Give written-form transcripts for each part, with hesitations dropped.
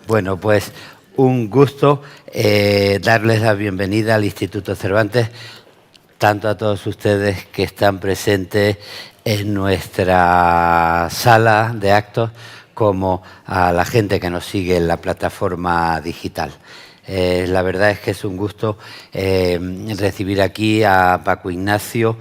Bueno, pues un gusto darles la bienvenida al Instituto Cervantes, tanto a todos ustedes que están presentes en nuestra sala de actos como a la gente que nos sigue en la plataforma digital. La verdad es que es un gusto recibir aquí a Paco Ignacio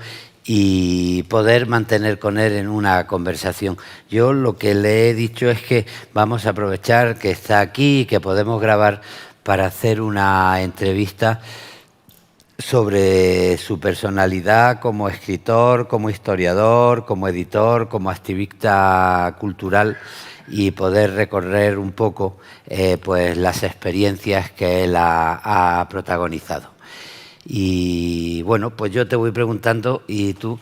y poder mantener con él en una conversación. Yo lo que le he dicho es que vamos a aprovechar que está aquí y que podemos grabar para hacer una entrevista sobre su personalidad como escritor, como historiador, como editor, como activista cultural y poder recorrer un poco pues las experiencias que él ha protagonizado. Y bueno, pues yo te voy preguntando y tú...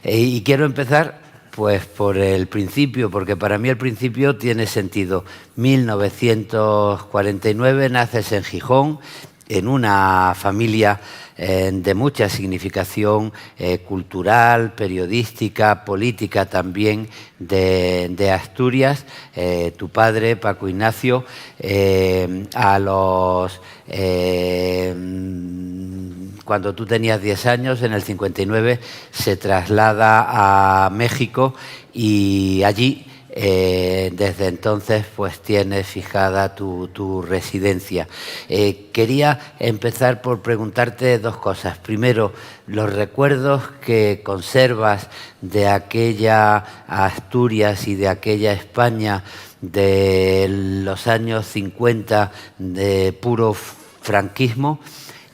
Y quiero empezar pues por el principio, porque para mí el principio tiene sentido. 1949, naces en Gijón, en una familia de mucha significación cultural, periodística, política también de Asturias. Tu padre, Paco Ignacio, cuando tú tenías 10 años, en el 59, se traslada a México y allí desde entonces pues tienes fijada tu residencia. Quería empezar por preguntarte dos cosas. Primero, los recuerdos que conservas de aquella Asturias y de aquella España de los años 50 de puro franquismo,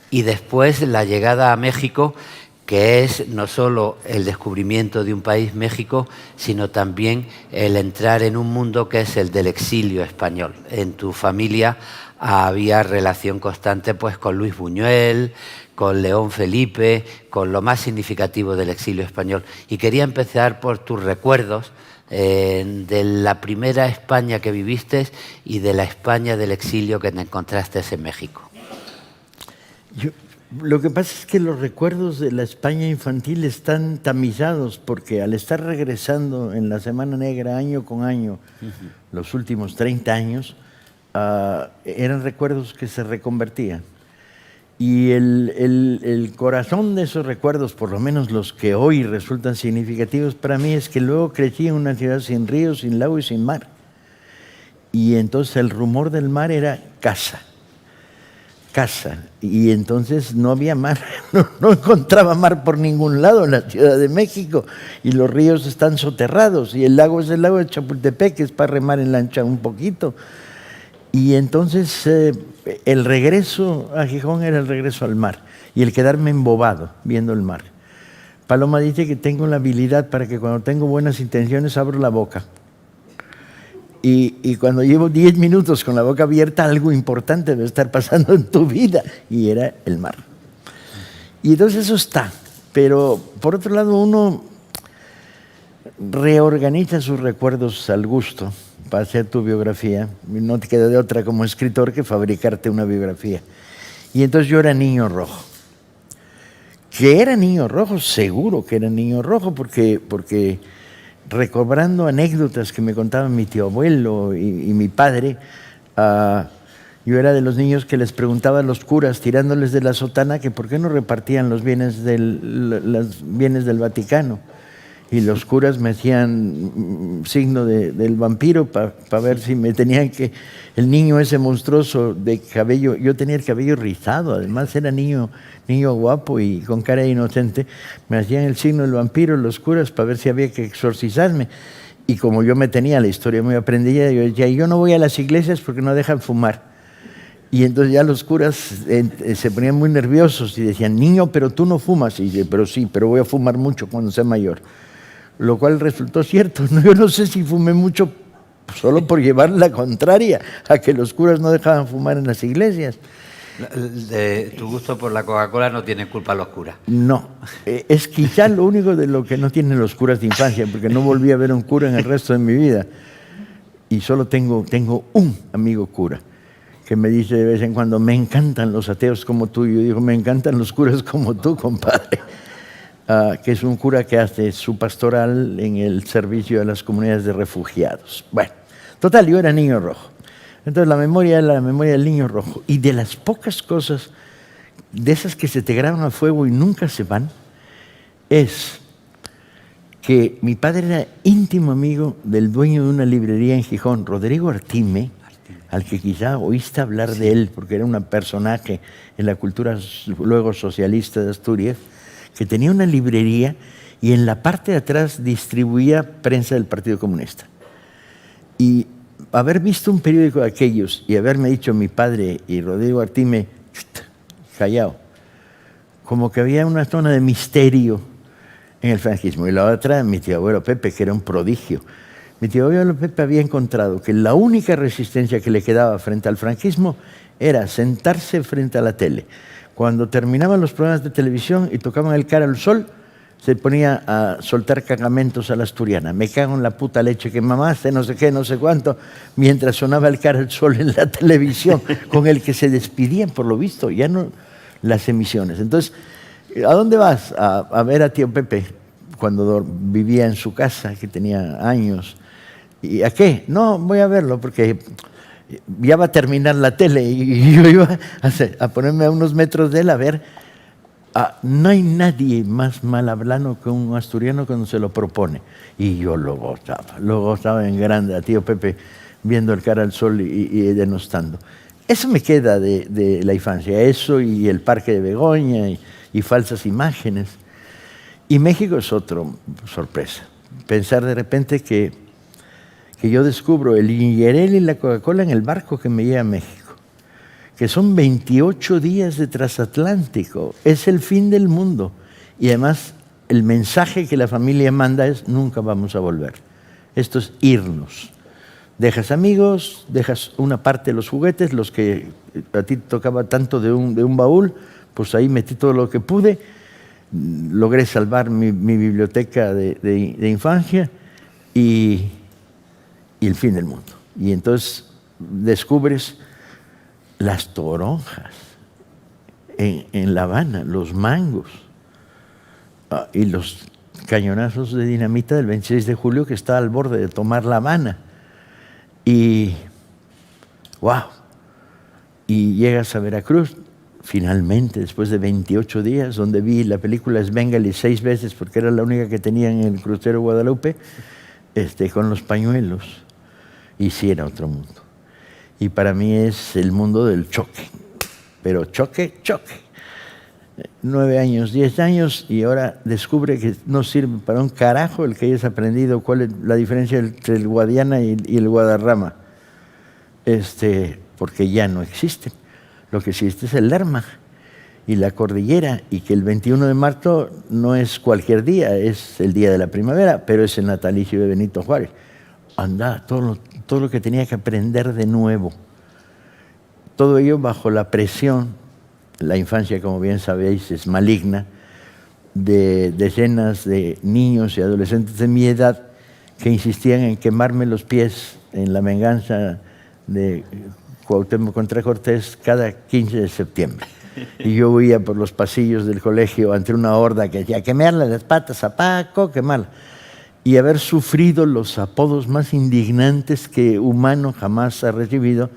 y después la llegada a México, que es no solo el descubrimiento de un país, México, sino también el entrar en un mundo que es el del exilio español. En tu familia había relación constante pues con Luis Buñuel, con León Felipe, con lo más significativo del exilio español. Y quería empezar por tus recuerdos de la primera España que viviste y de la España del exilio que te encontraste en México. Lo que pasa es que los recuerdos de la España infantil están tamizados porque al estar regresando en la Semana Negra año con año, los últimos 30 años, eran recuerdos que se reconvertían. Y el corazón de esos recuerdos, por lo menos los que hoy resultan significativos para mí, es que luego crecí en una ciudad sin río, sin lago y sin mar. Y entonces el rumor del mar era casa. Y entonces no había mar, no encontraba mar por ningún lado en la Ciudad de México, y los ríos están soterrados, y el lago es el lago de Chapultepec, que es para remar en lancha un poquito. Y entonces el regreso a Gijón era el regreso al mar, y el quedarme embobado viendo el mar. Paloma dice que tengo la habilidad para que cuando tengo buenas intenciones abro la boca. Y cuando llevo 10 minutos con la boca abierta, algo importante debe estar pasando en tu vida, y era el mar. Y entonces eso está, pero por otro lado uno reorganiza sus recuerdos al gusto para hacer tu biografía. No te queda de otra como escritor que fabricarte una biografía. Y entonces yo era niño rojo. ¿Que era niño rojo? Seguro que era niño rojo, porque recobrando anécdotas que me contaban mi tío abuelo y mi padre, yo era de los niños que les preguntaba a los curas, tirándoles de la sotana, que por qué no repartían los bienes del Vaticano. Y los curas me hacían signo del vampiro para ver si me tenían que... El niño ese monstruoso de cabello, yo tenía el cabello rizado, además era niño guapo y con cara inocente, me hacían el signo del vampiro los curas para ver si había que exorcizarme. Y como yo me tenía la historia muy aprendida, yo decía, yo no voy a las iglesias porque no dejan fumar. Y entonces ya los curas se ponían muy nerviosos y decían, niño, pero tú no fumas. Y yo, pero sí, pero voy a fumar mucho cuando sea mayor. Lo cual resultó cierto. Yo no sé si fumé mucho solo por llevar la contraria a que los curas no dejaban fumar en las iglesias. De tu gusto por la Coca-Cola no tiene culpa los curas. No, es quizá lo único de lo que no tienen los curas de infancia, porque no volví a ver un cura en el resto de mi vida. Y solo tengo un amigo cura que me dice de vez en cuando, me encantan los ateos como tú. Yo digo, me encantan los curas como tú, compadre. Que es un cura que hace su pastoral en el servicio de las comunidades de refugiados. Bueno, Total, yo era niño rojo. Entonces la memoria era la memoria del niño rojo. Y de las pocas cosas, de esas que se te graban a fuego y nunca se van, es que mi padre era íntimo amigo del dueño de una librería en Gijón, Rodrigo Artime, al que quizá oíste hablar de él, porque era un personaje en la cultura luego socialista de Asturias, que tenía una librería y en la parte de atrás distribuía prensa del Partido Comunista. Y haber visto un periódico de aquellos y haberme dicho mi padre y Rodrigo Artime, callado, como que había una zona de misterio en el franquismo. Y la otra, mi tío abuelo Pepe, que era un prodigio. Mi tío abuelo Pepe había encontrado que la única resistencia que le quedaba frente al franquismo era sentarse frente a la tele. Cuando terminaban los programas de televisión y tocaban el cara al sol, se ponía a soltar cagamentos a la asturiana. Me cago en la puta leche que mamaste, no sé qué, no sé cuánto, mientras sonaba el cara al sol en la televisión, con el que se despidían, por lo visto, ya no las emisiones. Entonces, ¿a dónde vas? A ver a tío Pepe, cuando vivía en su casa, que tenía años. ¿Y a qué? No, voy a verlo, porque ya va a terminar la tele y yo iba a ponerme a unos metros de él a ver. No hay nadie más mal hablado que un asturiano cuando se lo propone. Y yo lo gozaba en grande a tío Pepe, viendo el cara al sol y denostando. Eso me queda de la infancia, eso y el Parque de Begoña y falsas imágenes. Y México es otra sorpresa. Pensar de repente que yo descubro el Ingerel y la Coca-Cola en el barco que me lleva a México, que son 28 días de transatlántico, es el fin del mundo. Y además el mensaje que la familia manda es: nunca vamos a volver. Esto es irnos. Dejas amigos, dejas una parte de los juguetes, los que a ti tocaba tanto de un baúl, pues ahí metí todo lo que pude, logré salvar mi biblioteca de infancia y el fin del mundo. Y entonces descubres las toronjas en La Habana, los mangos y los cañonazos de dinamita del 26 de julio que está al borde de tomar La Habana. Y wow, y llegas a Veracruz, finalmente, después de 28 días, donde vi la película Svengali 6 veces, porque era la única que tenía en el crucero Guadalupe, con los pañuelos, y sí era otro mundo. Y para mí es el mundo del choque, pero choque. 9 años, 10 años, y ahora descubre que no sirve para un carajo el que hayas aprendido cuál es la diferencia entre el Guadiana y el Guadarrama, porque ya no existen. Lo que existe es el Lerma y la cordillera, y que el 21 de marzo no es cualquier día, es el día de la primavera, pero es el natalicio de Benito Juárez. Anda, todo lo que tenía que aprender de nuevo. Todo ello bajo la presión. La infancia, como bien sabéis, es maligna, de decenas de niños y adolescentes de mi edad que insistían en quemarme los pies en la venganza de Cuauhtémoc contra Cortés cada 15 de septiembre. Y yo huía por los pasillos del colegio ante una horda que decía: quemarle las patas a Paco, quemarla. Y haber sufrido los apodos más indignantes que humano jamás ha recibido,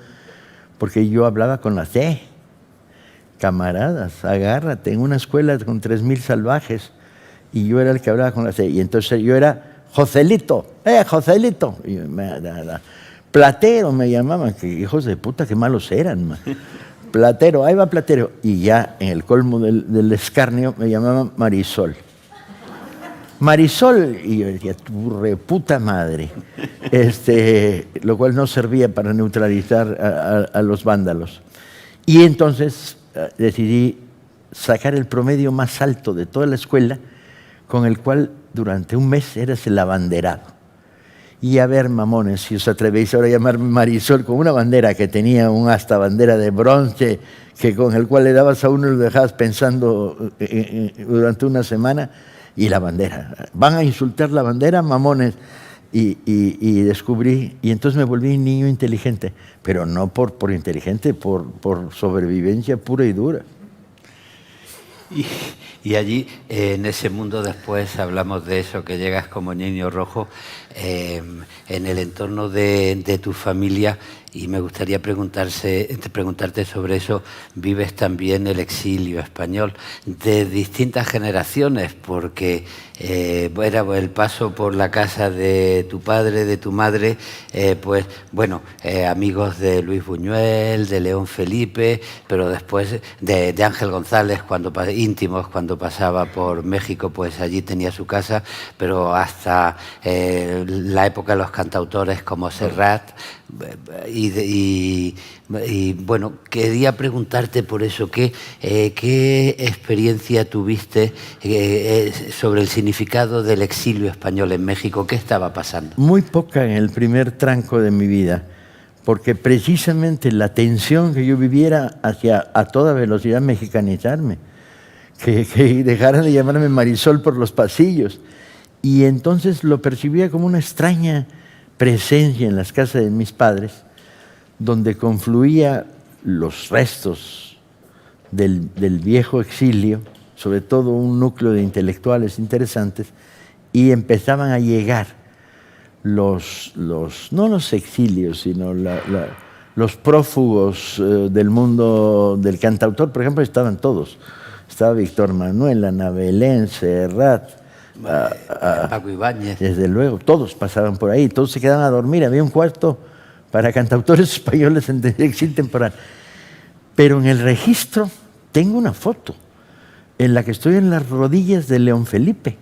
porque yo hablaba con la C. Camaradas, agárrate, en una escuela con 3,000 salvajes, y yo era el que hablaba con la C. Y entonces yo era Joselito, Joselito. Y Platero me llamaban, que hijos de puta, qué malos eran, man. Platero, ahí va Platero. Y ya en el colmo del escarnio me llamaban Marisol. Marisol, y yo decía: tu reputa madre. Lo cual no servía para neutralizar a los vándalos. Y entonces decidí sacar el promedio más alto de toda la escuela, con el cual durante un mes eras el abanderado. Y a ver, mamones, si os atrevéis ahora a llamarme Marisol, con una bandera que tenía un asta bandera de bronce, que con el cual le dabas a uno y lo dejabas pensando durante una semana, y la bandera. ¿Van a insultar la bandera, mamones? Y descubrí, y entonces me volví un niño inteligente, pero no por inteligente, por sobrevivencia pura y dura. Y allí, en ese mundo, después hablamos de eso, que llegas como niño rojo, en el entorno de tu familia, y me gustaría preguntarte sobre eso. Vives también el exilio español de distintas generaciones, porque era el paso por la casa de tu padre, de tu madre, pues bueno, amigos de Luis Buñuel, de León Felipe, pero después de Ángel González, íntimos, cuando pasaba por México, pues allí tenía su casa, pero hasta la época de los cantautores como Serrat, y bueno, quería preguntarte por eso, ¿qué experiencia tuviste sobre el significado del exilio español en México? ¿Qué estaba pasando? Muy poca en el primer tranco de mi vida, porque precisamente la tensión que yo viviera hacia a toda velocidad mexicanizarme, que dejaran de llamarme Marisol por los pasillos, y entonces lo percibía como una extraña presencia en las casas de mis padres, donde confluía los restos del viejo exilio, sobre todo un núcleo de intelectuales interesantes, y empezaban a llegar no los exilios, sino los prófugos del mundo del cantautor. Por ejemplo, estaban todos. Estaba Víctor Manuel, Ana Belén, Serrat, Paco Ibáñez. Desde luego, todos pasaban por ahí, todos se quedaban a dormir. Había un cuarto para cantautores españoles en exil temporal. Pero en el registro tengo una foto en la que estoy en las rodillas de León Felipe,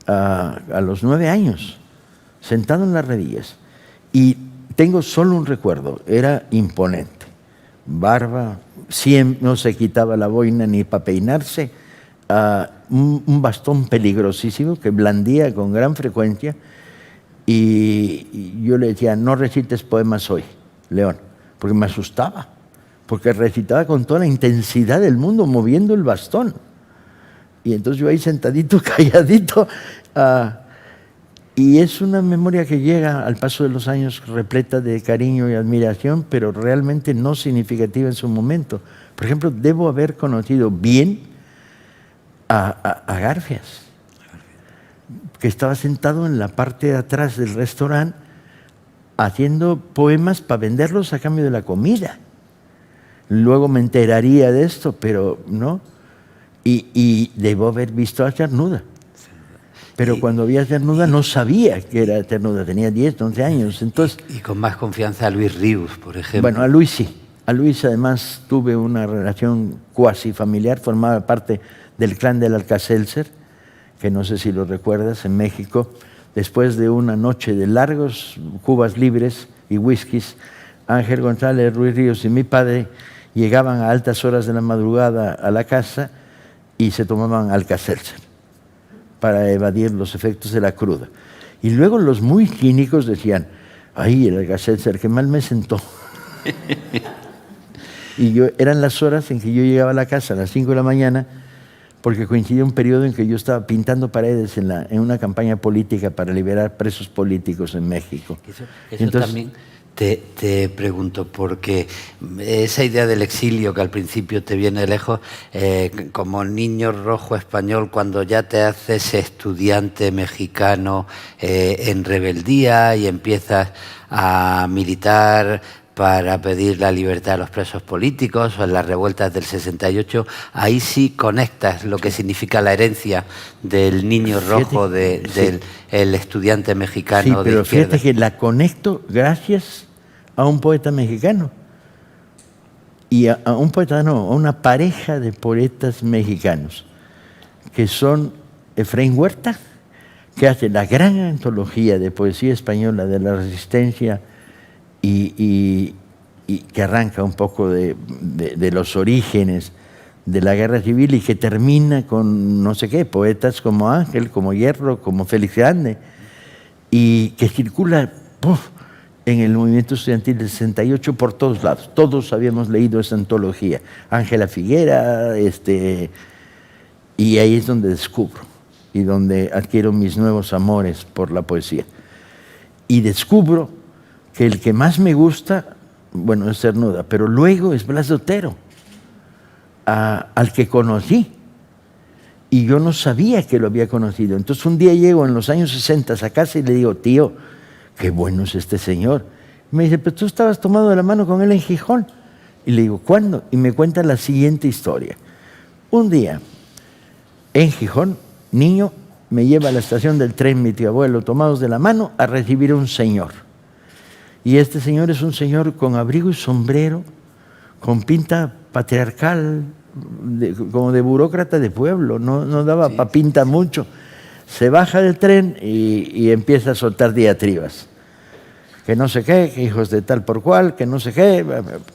a los 9 años, sentado en las rodillas. Y tengo solo un recuerdo, era imponente. Barba, no se quitaba la boina ni para peinarse, un bastón peligrosísimo que blandía con gran frecuencia, y yo le decía: no recites poemas hoy, León, porque me asustaba, porque recitaba con toda la intensidad del mundo, moviendo el bastón. Y entonces yo ahí sentadito, calladito, y es una memoria que llega al paso de los años repleta de cariño y admiración, pero realmente no significativa en su momento. Por ejemplo, debo haber conocido bien a Garfias, que estaba sentado en la parte de atrás del restaurante haciendo poemas para venderlos a cambio de la comida. Luego me enteraría de esto, pero no. Y debo haber visto a Cernuda. Pero cuando vi a Cernuda no sabía que era Cernuda, tenía 10, 11 años. Entonces, y con más confianza a Luis Ríos, por ejemplo. Bueno, a Luis sí. A Luis además tuve una relación cuasi familiar, formaba parte del clan del Alcacelser, que no sé si lo recuerdas, en México. Después de una noche de largos cubas libres y whiskies, Ángel González, Ruiz Ríos y mi padre llegaban a altas horas de la madrugada a la casa y se tomaban Alcacelser para evadir los efectos de la cruda. Y luego los muy cínicos decían: ay, el Alcacelser, qué mal me sentó. Y eran las horas en que yo llegaba a la casa a las 5 de la mañana, porque coincidía un periodo en que yo estaba pintando paredes en una campaña política para liberar presos políticos en México. Eso entonces, también te pregunto, porque esa idea del exilio que al principio te viene lejos, como niño rojo español, cuando ya te haces estudiante mexicano en rebeldía y empiezas a militar para pedir la libertad a los presos políticos o en las revueltas del 68, ahí sí conectas lo que significa la herencia del niño rojo, del estudiante mexicano de izquierda. Sí, pero fíjate que la conecto gracias a un poeta mexicano. Y a un poeta, no, a una pareja de poetas mexicanos, que son Efraín Huerta, que hace la gran antología de poesía española de la Resistencia, y que arranca un poco de los orígenes de la Guerra Civil y que termina con no sé qué, poetas como Ángel, como Hierro, como Félix Grande, y que circula en el movimiento estudiantil del 68 por todos lados. Todos habíamos leído esa antología. Ángela Figuera, y ahí es donde descubro y donde adquiero mis nuevos amores por la poesía. Y descubro que el que más me gusta, bueno, es Cernuda, pero luego es Blas de Otero, al que conocí y yo no sabía que lo había conocido. Entonces un día llego en los años 60 a casa y le digo, tío, qué bueno es este señor. Me dice, pero tú estabas tomado de la mano con él en Gijón. Y le digo, ¿cuándo? Y me cuenta la siguiente historia. Un día, en Gijón, niño, me lleva a la estación del tren mi tío abuelo, tomados de la mano, a recibir a un señor. Y este señor es un señor con abrigo y sombrero, con pinta patriarcal, como de burócrata de pueblo, no daba para pinta mucho. Se baja del tren y empieza a soltar diatribas. Que no sé qué, que hijos de tal por cual, que no sé qué,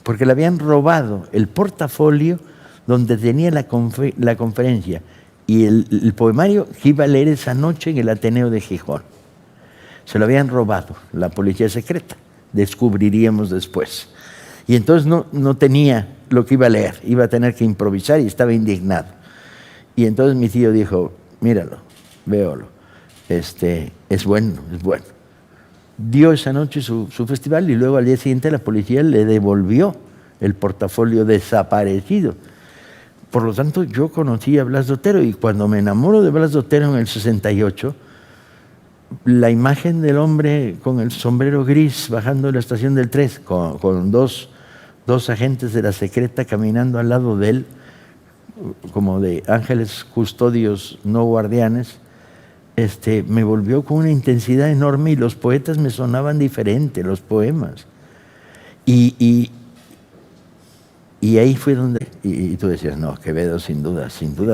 porque le habían robado el portafolio donde tenía la conferencia y el poemario que iba a leer esa noche en el Ateneo de Gijón. Se lo habían robado, la policía secreta, descubriríamos después. Y entonces no tenía lo que iba a leer, iba a tener que improvisar y estaba indignado. Y entonces mi tío dijo, míralo, véolo, es bueno, es bueno. Dio esa noche su festival y luego al día siguiente la policía le devolvió el portafolio desaparecido. Por lo tanto, yo conocí a Blas de Otero y cuando me enamoro de Blas de Otero en el 68, la imagen del hombre con el sombrero gris bajando de la estación del 3 con dos agentes de la secreta caminando al lado de él, como de ángeles custodios no guardianes, me volvió con una intensidad enorme y los poetas me sonaban diferente, los poemas. Y ahí fue donde... Y tú decías, no, Quevedo sin duda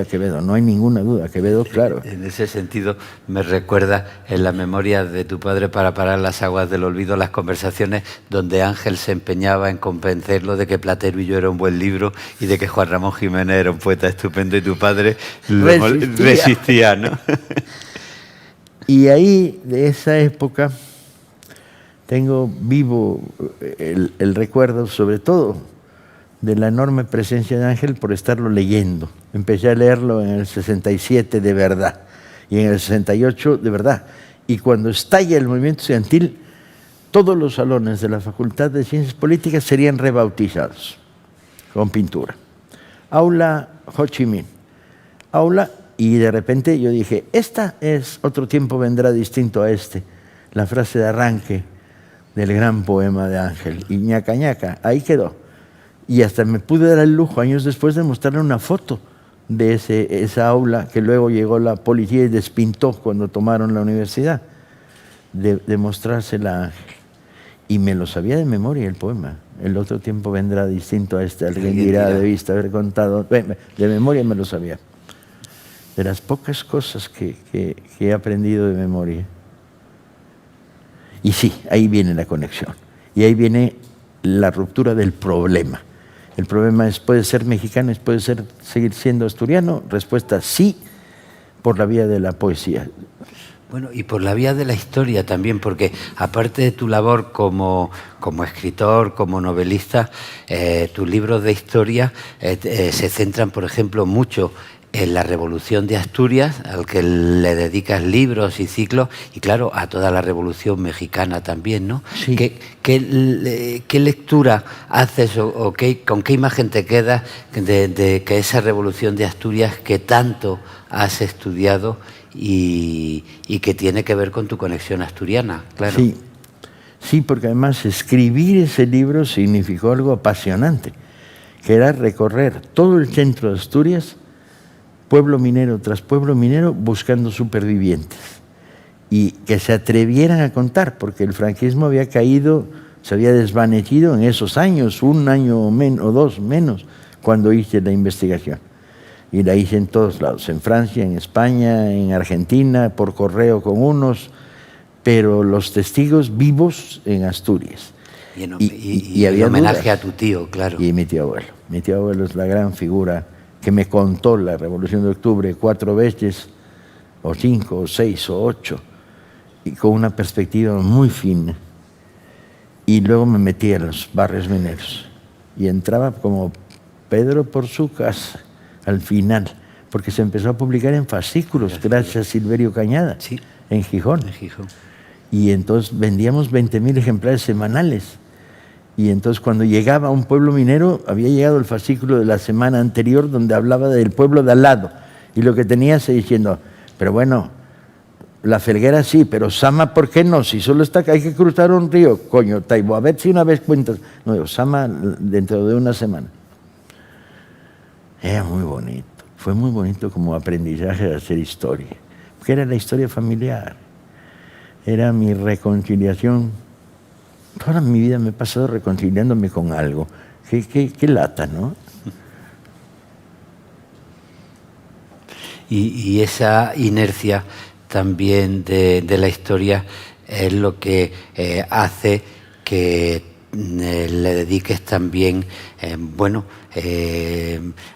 Quevedo, no hay ninguna duda, Quevedo, claro. En ese sentido, me recuerda en la memoria de tu padre para parar las aguas del olvido las conversaciones donde Ángel se empeñaba en convencerlo de que Platero y yo era un buen libro y de que Juan Ramón Jiménez era un poeta estupendo y tu padre resistía, ¿no? Y ahí, de esa época, tengo vivo el recuerdo, sobre todo, de la enorme presencia de Ángel por estarlo leyendo. Empecé a leerlo en el 67 de verdad y en el 68 de verdad. Y cuando estalla el movimiento estudiantil, todos los salones de la Facultad de Ciencias Políticas serían rebautizados con pintura. Aula Ho Chi Minh. Aula, y de repente yo dije, otro tiempo vendrá distinto a este. La frase de arranque del gran poema de Ángel. Y ñaca ñaca, ahí quedó. Y hasta me pude dar el lujo, años después, de mostrarle una foto de esa aula que luego llegó la policía y despintó cuando tomaron la universidad, de mostrársela a Ángel. Y me lo sabía de memoria el poema. El otro tiempo vendrá distinto a este. Alguien dirá, debiste haber contado. De memoria me lo sabía. De las pocas cosas que he aprendido de memoria. Y sí, ahí viene la conexión. Y ahí viene la ruptura del problema. El problema puede ser mexicano, puede seguir siendo asturiano. Respuesta sí, por la vía de la poesía. Bueno, y por la vía de la historia también, porque aparte de tu labor como escritor, como novelista, tus libros de historia se centran, por ejemplo, mucho en la Revolución de Asturias, al que le dedicas libros y ciclos, y claro, a toda la Revolución Mexicana también, ¿no? Sí. ¿Qué lectura haces con qué imagen te quedas de que esa Revolución de Asturias que tanto has estudiado y que tiene que ver con tu conexión asturiana, claro? Sí, porque además escribir ese libro significó algo apasionante, que era recorrer todo el centro de Asturias, pueblo minero tras pueblo minero, buscando supervivientes. Y que se atrevieran a contar, porque el franquismo había caído, se había desvanecido en esos años, un año o dos menos, cuando hice la investigación. Y la hice en todos lados, en Francia, en España, en Argentina, por correo con unos, pero los testigos vivos en Asturias. Y había homenaje dudas. A tu tío, claro. Y mi tío abuelo. Mi tío abuelo es la gran figura que me contó la Revolución de Octubre 4 veces, o 5, o 6, o 8, y con una perspectiva muy fina. Y luego me metí a los barrios mineros y entraba como Pedro por su casa al final, porque se empezó a publicar en fascículos gracias a Silverio Cañada, sí, en Gijón. En Gijón. Y entonces vendíamos 20.000 ejemplares semanales. Y entonces cuando llegaba a un pueblo minero, había llegado el fascículo de la semana anterior donde hablaba del pueblo de al lado. Y lo que tenía se diciendo, pero bueno, la Felguera sí, pero Sama, ¿por qué no? Si solo está, hay que cruzar un río, coño, Taibo, a ver si una vez cuentas. No, Sama dentro de una semana. Era muy bonito, fue muy bonito como aprendizaje de hacer historia, porque era la historia familiar, era mi reconciliación. Toda mi vida me he pasado reconciliándome con algo. Qué lata, ¿no? Y esa inercia también de la historia es lo que hace que le dediques también,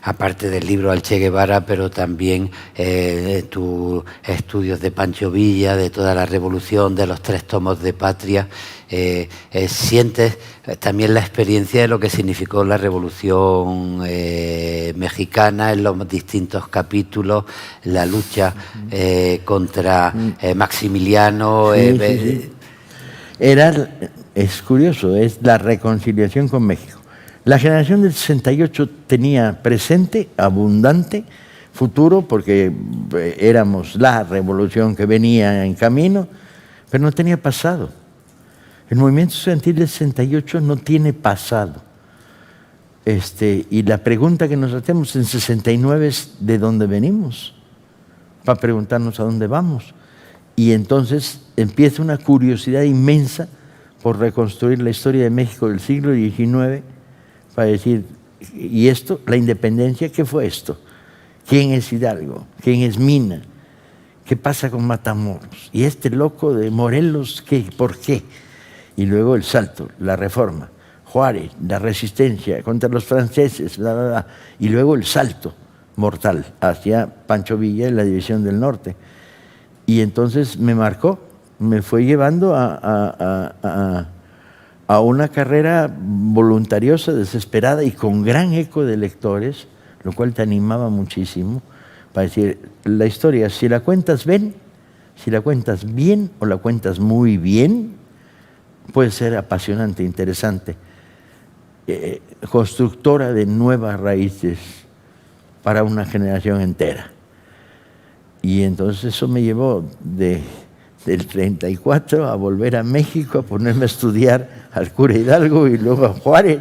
aparte del libro al Che Guevara, pero también tus estudios de Pancho Villa, de toda la revolución, de los 3 tomos de Patria. Sientes también la experiencia de lo que significó la revolución mexicana en los distintos capítulos, la lucha contra Maximiliano. Sí. Es curioso, es la reconciliación con México. La generación del 68 tenía presente, abundante, futuro, porque éramos la revolución que venía en camino, pero no tenía pasado. El movimiento estudiantil del 68 no tiene pasado. Y la pregunta que nos hacemos en 69 es ¿de dónde venimos? Para preguntarnos a dónde vamos. Y entonces empieza una curiosidad inmensa por reconstruir la historia de México del siglo XIX, para decir, ¿y esto? La independencia, ¿qué fue esto? ¿Quién es Hidalgo? ¿Quién es Mina? ¿Qué pasa con Matamoros? ¿Y este loco de Morelos qué? ¿Por qué? Y luego el salto, la reforma, Juárez, la resistencia contra los franceses, bla, bla, bla. Y luego el salto mortal hacia Pancho Villa en la División del Norte. Y entonces me marcó, me fue llevando a una carrera voluntariosa, desesperada y con gran eco de lectores, lo cual te animaba muchísimo, para decir, la historia, si la cuentas bien, si la cuentas bien o la cuentas muy bien, puede ser apasionante, interesante, constructora de nuevas raíces para una generación entera. Y entonces eso me llevó del 34 a volver a México, a ponerme a estudiar al cura Hidalgo y luego a Juárez.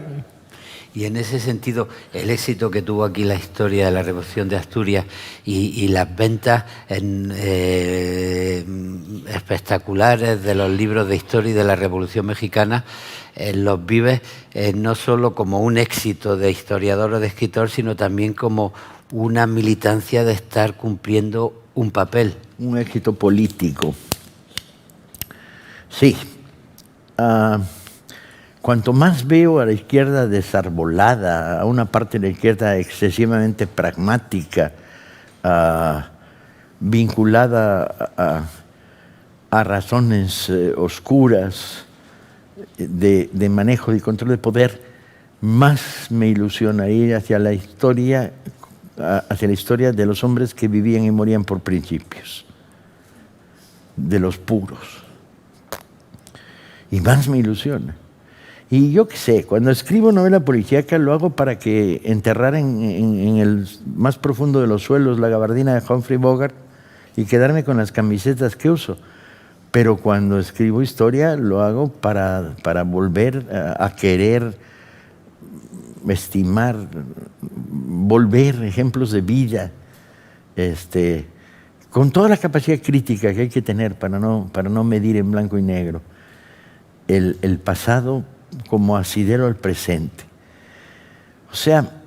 Y en ese sentido, el éxito que tuvo aquí la historia de la Revolución de Asturias y las ventas espectaculares de los libros de historia y de la Revolución Mexicana, los vives no solo como un éxito de historiador o de escritor, sino también como una militancia de estar cumpliendo un papel. Un éxito político. Sí. Cuanto más veo a la izquierda desarbolada, a una parte de la izquierda excesivamente pragmática, vinculada a razones oscuras de manejo y control de poder, más me ilusiona ir hacia la historia de los hombres que vivían y morían por principios, de los puros. Y más me ilusiona. Y yo qué sé, cuando escribo novela policíaca lo hago para que enterrar en el más profundo de los suelos la gabardina de Humphrey Bogart y quedarme con las camisetas que uso. Pero cuando escribo historia lo hago para volver a querer, estimar, volver ejemplos de vida, con toda la capacidad crítica que hay que tener para no medir en blanco y negro el pasado como asidero al presente. O sea,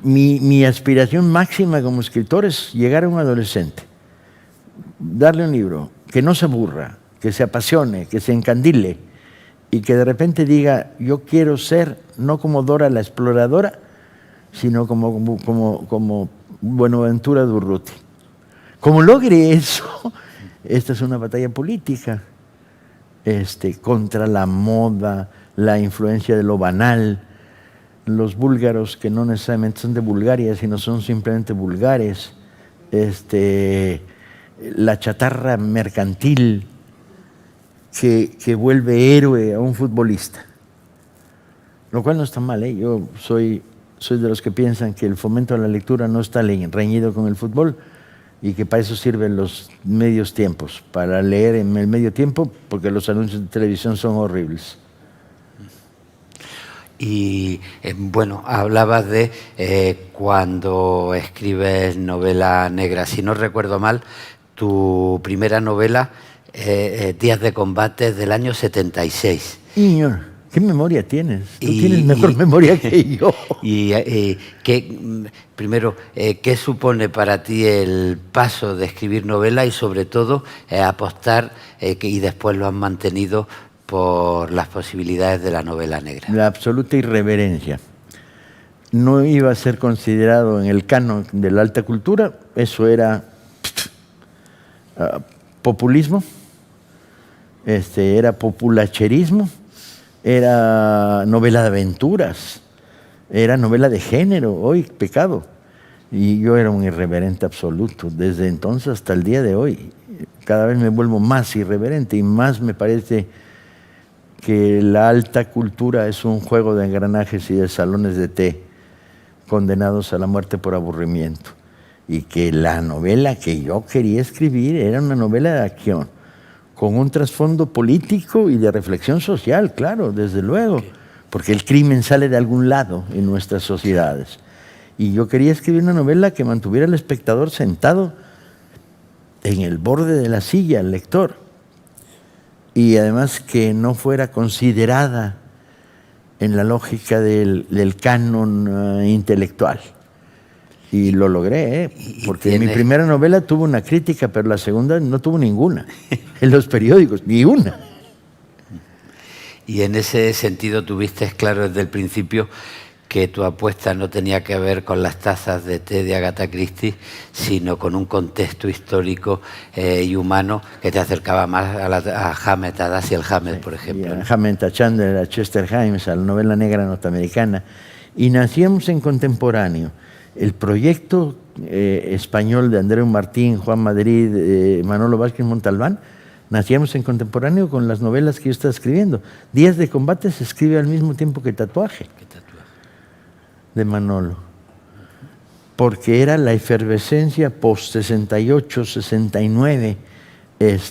mi aspiración máxima como escritor es llegar a un adolescente, darle un libro, que no se aburra, que se apasione, que se encandile y que de repente diga, yo quiero ser no como Dora la exploradora, sino como Buenaventura Durruti. Como logre eso, esta es una batalla política. Contra la moda, la influencia de lo banal, los búlgaros que no necesariamente son de Bulgaria, sino son simplemente vulgares, la chatarra mercantil que vuelve héroe a un futbolista. Lo cual no está mal, yo soy soy de los que piensan que el fomento a la lectura no está reñido con el fútbol y que para eso sirven los medios tiempos, para leer en el medio tiempo, porque los anuncios de televisión son horribles. Y bueno, hablabas de cuando escribes novela negra. Si no recuerdo mal, tu primera novela, Días de combate, del año 76. Señor, ¿qué memoria tienes? Tú tienes mejor memoria que yo. Primero, ¿qué supone para ti el paso de escribir novela y sobre todo apostar, y después lo has mantenido, por las posibilidades de la novela negra? La absoluta irreverencia. No iba a ser considerado en el canon de la alta cultura, eso era populismo, era populacherismo, era novela de aventuras, era novela de género, hoy pecado. Y yo era un irreverente absoluto, desde entonces hasta el día de hoy. Cada vez me vuelvo más irreverente y más me parece que la alta cultura es un juego de engranajes y de salones de té condenados a la muerte por aburrimiento. Y que la novela que yo quería escribir era una novela de acción, con un trasfondo político y de reflexión social, claro, desde luego, porque el crimen sale de algún lado en nuestras sociedades. Y yo quería escribir una novela que mantuviera al espectador sentado en el borde de la silla, el lector, y además que no fuera considerada en la lógica del canon intelectual. Y lo logré, porque mi primera novela tuvo una crítica, pero la segunda no tuvo ninguna. En los periódicos, ni una. Y en ese sentido tuviste claro desde el principio que tu apuesta no tenía que ver con las tazas de té de Agatha Christie, sino con un contexto histórico y humano que te acercaba más a Hammett, a Dashiell Hammett, por ejemplo. A Hammett, a Chandler, a Chester Himes, a la novela negra norteamericana. Y nacíamos en contemporáneo. El proyecto español de Andreu Martín, Juan Madrid, Manolo Vázquez Montalbán, nacíamos en contemporáneo con las novelas que yo estaba escribiendo. Días de combate se escribe al mismo tiempo que Tatuaje, de Manolo, porque era la efervescencia post-68, 69,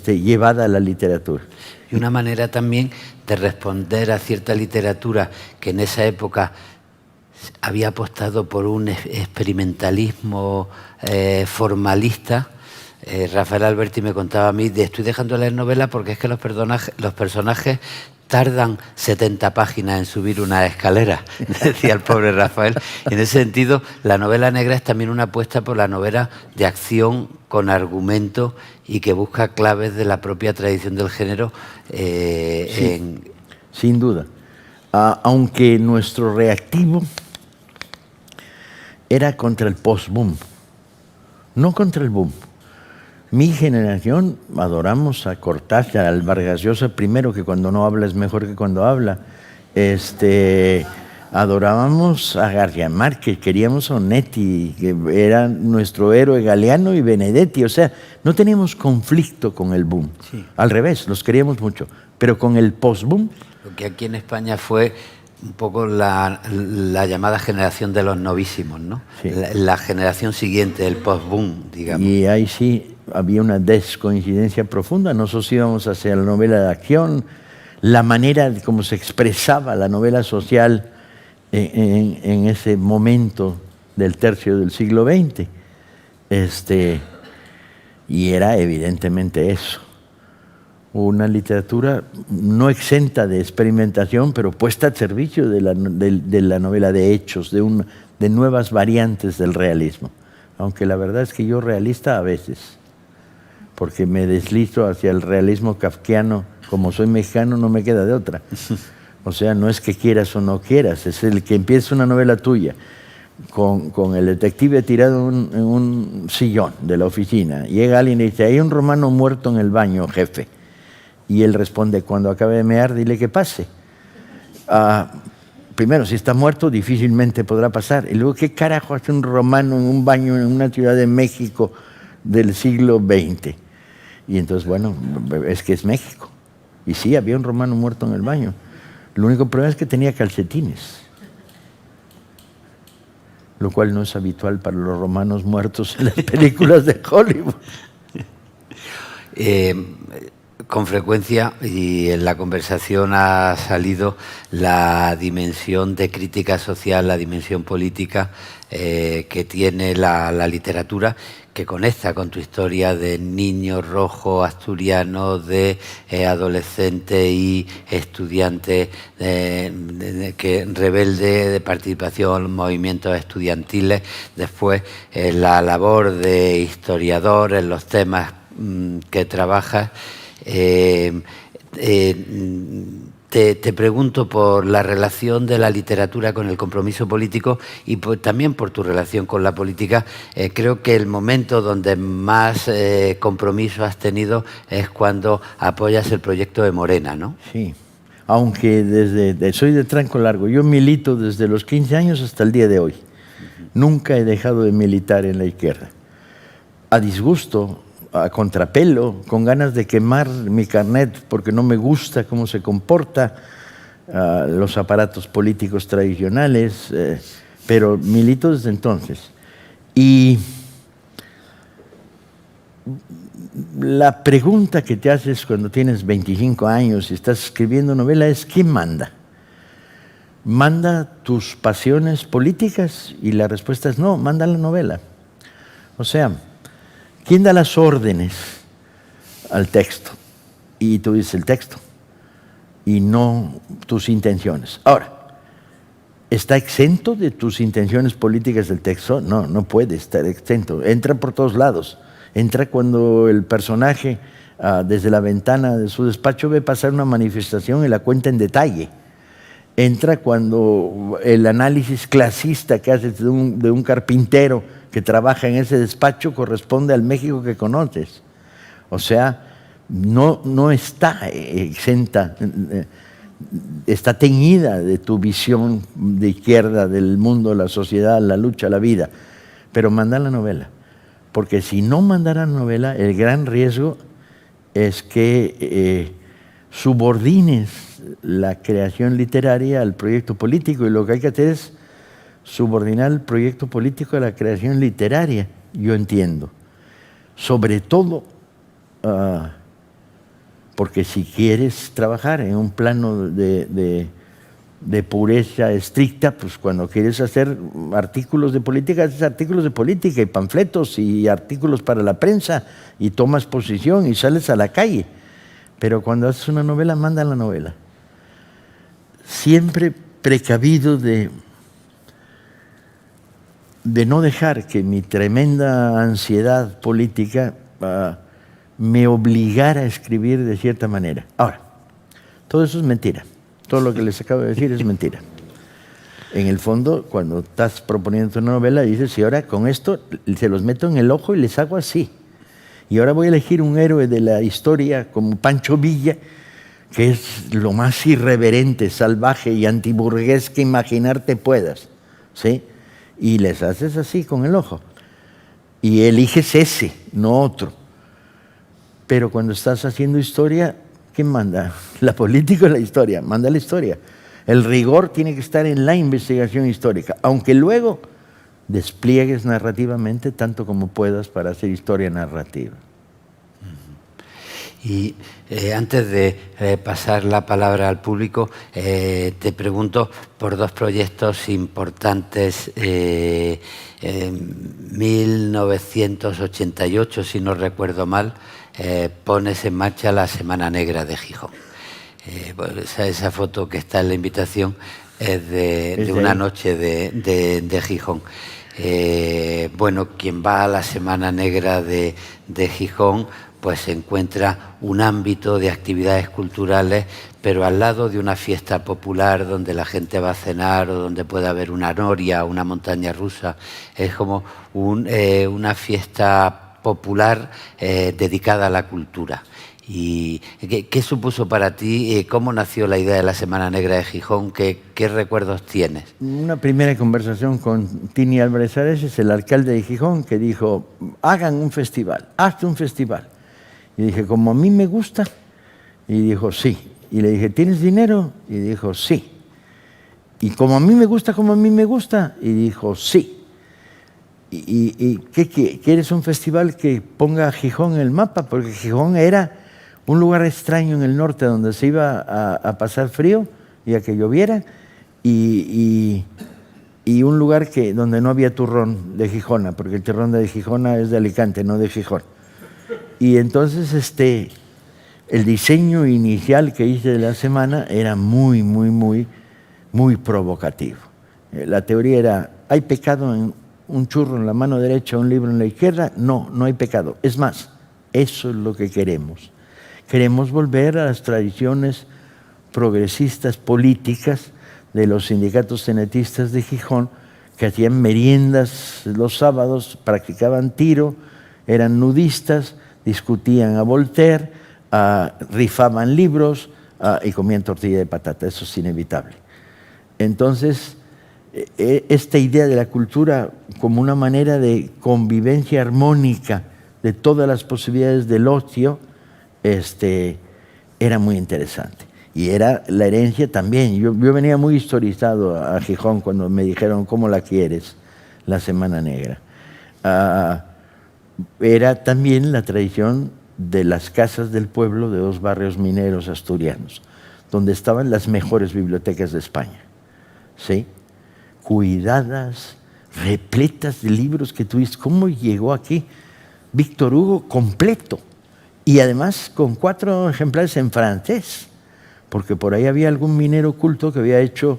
llevada a la literatura. Y una manera también de responder a cierta literatura que en esa época había apostado por un experimentalismo formalista. Rafael Alberti me contaba a mí, estoy dejando de leer novelas porque es que los personajes tardan 70 páginas en subir una escalera, decía el pobre Rafael. En ese sentido, la novela negra es también una apuesta por la novela de acción con argumento y que busca claves de la propia tradición del género. Sin duda. Aunque nuestro reactivo era contra el post-boom, no contra el boom. Mi generación adoramos a Cortázar, al Vargas Llosa, primero, que cuando no habla es mejor que cuando habla. Adorábamos a García Márquez, queríamos a Onetti, que era nuestro héroe Galeano y Benedetti. O sea, no teníamos conflicto con el boom. Sí. Al revés, los queríamos mucho. Pero con el post-boom... Lo que aquí en España fue un poco la llamada generación de los novísimos, ¿no? Sí. La generación siguiente, el post-boom, digamos. Y ahí sí había una descoincidencia profunda. Nosotros íbamos hacia la novela de acción, la manera de cómo se expresaba la novela social en ese momento del tercio del siglo XX. Y era evidentemente eso. Una literatura no exenta de experimentación, pero puesta al servicio de la novela de hechos, de nuevas variantes del realismo. Aunque la verdad es que yo realista a veces, porque me deslizo hacia el realismo kafkiano. Como soy mexicano, no me queda de otra. O sea, no es que quieras o no quieras, es el que empieza una novela tuya con el detective tirado en un sillón de la oficina. Llega alguien y dice, hay un romano muerto en el baño, jefe. Y él responde, cuando acabe de mear, dile que pase. Primero, si está muerto, difícilmente podrá pasar. Y luego, ¿qué carajo hace un romano en un baño en una ciudad de México del siglo XX? Y entonces, bueno, es que es México. Y sí, había un romano muerto en el baño. El único problema es que tenía calcetines. lo cual no es habitual para los romanos muertos en las películas de Hollywood. Con frecuencia y en la conversación ha salido la dimensión de crítica social, la dimensión política que tiene la literatura, que conecta con tu historia de niño rojo asturiano, de adolescente y estudiante que rebelde, de participación en movimientos estudiantiles, después la labor de historiador en los temas que trabajas. Te pregunto por la relación de la literatura con el compromiso político y también por tu relación con la política. Creo que el momento donde más compromiso has tenido es cuando apoyas el proyecto de Morena, ¿no? Sí, aunque soy de tranco largo. Yo milito desde los 15 años hasta el día de hoy. Nunca he dejado de militar en la izquierda. A disgusto, a contrapelo, con ganas de quemar mi carnet porque no me gusta cómo se comporta los aparatos políticos tradicionales, pero milito desde entonces. Y la pregunta que te haces cuando tienes 25 años y estás escribiendo novela es: ¿quién manda? ¿Manda tus pasiones políticas? Y la respuesta es no, manda la novela. O sea, ¿quién da las órdenes al texto? Y tú dices el texto, y no tus intenciones. Ahora, ¿está exento de tus intenciones políticas el texto? No, no puede estar exento. Entra por todos lados. Entra cuando el personaje, desde la ventana de su despacho, ve pasar una manifestación y la cuenta en detalle. Entra cuando el análisis clasista que haces de un carpintero que trabaja en ese despacho corresponde al México que conoces. O sea, no está exenta, está teñida de tu visión de izquierda del mundo, la sociedad, la lucha, la vida. Pero manda la novela. Porque si no mandara la novela, el gran riesgo es que subordines la creación literaria al proyecto político, y lo que hay que hacer es subordinar el proyecto político a la creación literaria, yo entiendo. Sobre todo porque si quieres trabajar en un plano de pureza estricta, pues cuando quieres hacer artículos de política, haces artículos de política y panfletos y artículos para la prensa y tomas posición y sales a la calle. Pero cuando haces una novela, manda la novela. Siempre precavido de no dejar que mi tremenda ansiedad política me obligara a escribir de cierta manera. Ahora, todo eso es mentira. Todo lo que les acabo de decir es mentira. En el fondo, cuando estás proponiendo una novela, dices, y ahora con esto se los meto en el ojo y les hago así. Y ahora voy a elegir un héroe de la historia como Pancho Villa, que es lo más irreverente, salvaje y antiburgués que imaginarte puedas, ¿sí? Y les haces así con el ojo. Y eliges ese, no otro. Pero cuando estás haciendo historia, ¿quién manda? ¿La política o la historia? Manda la historia. El rigor tiene que estar en la investigación histórica, aunque luego despliegues narrativamente tanto como puedas para hacer historia narrativa. Y antes de pasar la palabra al público, te pregunto por dos proyectos importantes. En 1988, si no recuerdo mal, pones en marcha la Semana Negra de Gijón. Esa foto que está en la invitación es de una noche de Gijón. Bueno, quien va a la Semana Negra de Gijón pues se encuentra un ámbito de actividades culturales, pero al lado de una fiesta popular donde la gente va a cenar o donde puede haber una noria, una montaña rusa. Es como una fiesta popular dedicada a la cultura. ¿Y qué supuso para ti? ¿Cómo nació la idea de la Semana Negra de Gijón? ¿Qué recuerdos tienes? Una primera conversación con Tini Álvarez Areces, el alcalde de Gijón, que dijo, hagan un festival, hazte un festival. Y dije, ¿como a mí me gusta? Y dijo, sí. Y le dije, ¿tienes dinero? Y dijo, sí. Y como a mí me gusta, como a mí me gusta. Y dijo, sí. ¿Quieres un festival que ponga a Gijón en el mapa? Porque Gijón era un lugar extraño en el norte donde se iba a pasar frío y a que lloviera, y un lugar donde no había turrón de Gijona, porque el turrón de Gijona es de Alicante, no de Gijón. Y entonces el diseño inicial que hice de la semana era muy, muy, muy, muy provocativo. La teoría era, ¿hay pecado en un churro en la mano derecha, un libro en la izquierda? No, no hay pecado. Es más, eso es lo que queremos. Queremos volver a las tradiciones progresistas políticas de los sindicatos cenetistas de Gijón, que hacían meriendas los sábados, practicaban tiro, eran nudistas, discutían a Voltaire, rifaban libros y comían tortilla de patata. Eso es inevitable. Entonces, esta idea de la cultura como una manera de convivencia armónica de todas las posibilidades del ocio, era muy interesante. Y era la herencia también. Yo venía muy historizado a Gijón cuando me dijeron, ¿cómo la quieres? La Semana Negra. Era también la tradición de las casas del pueblo de 2 barrios mineros asturianos, donde estaban las mejores bibliotecas de España. ¿Sí? Cuidadas, repletas de libros que tú dices, ¿cómo llegó aquí? Víctor Hugo completo. Y además con 4 ejemplares en francés, porque por ahí había algún minero culto que había hecho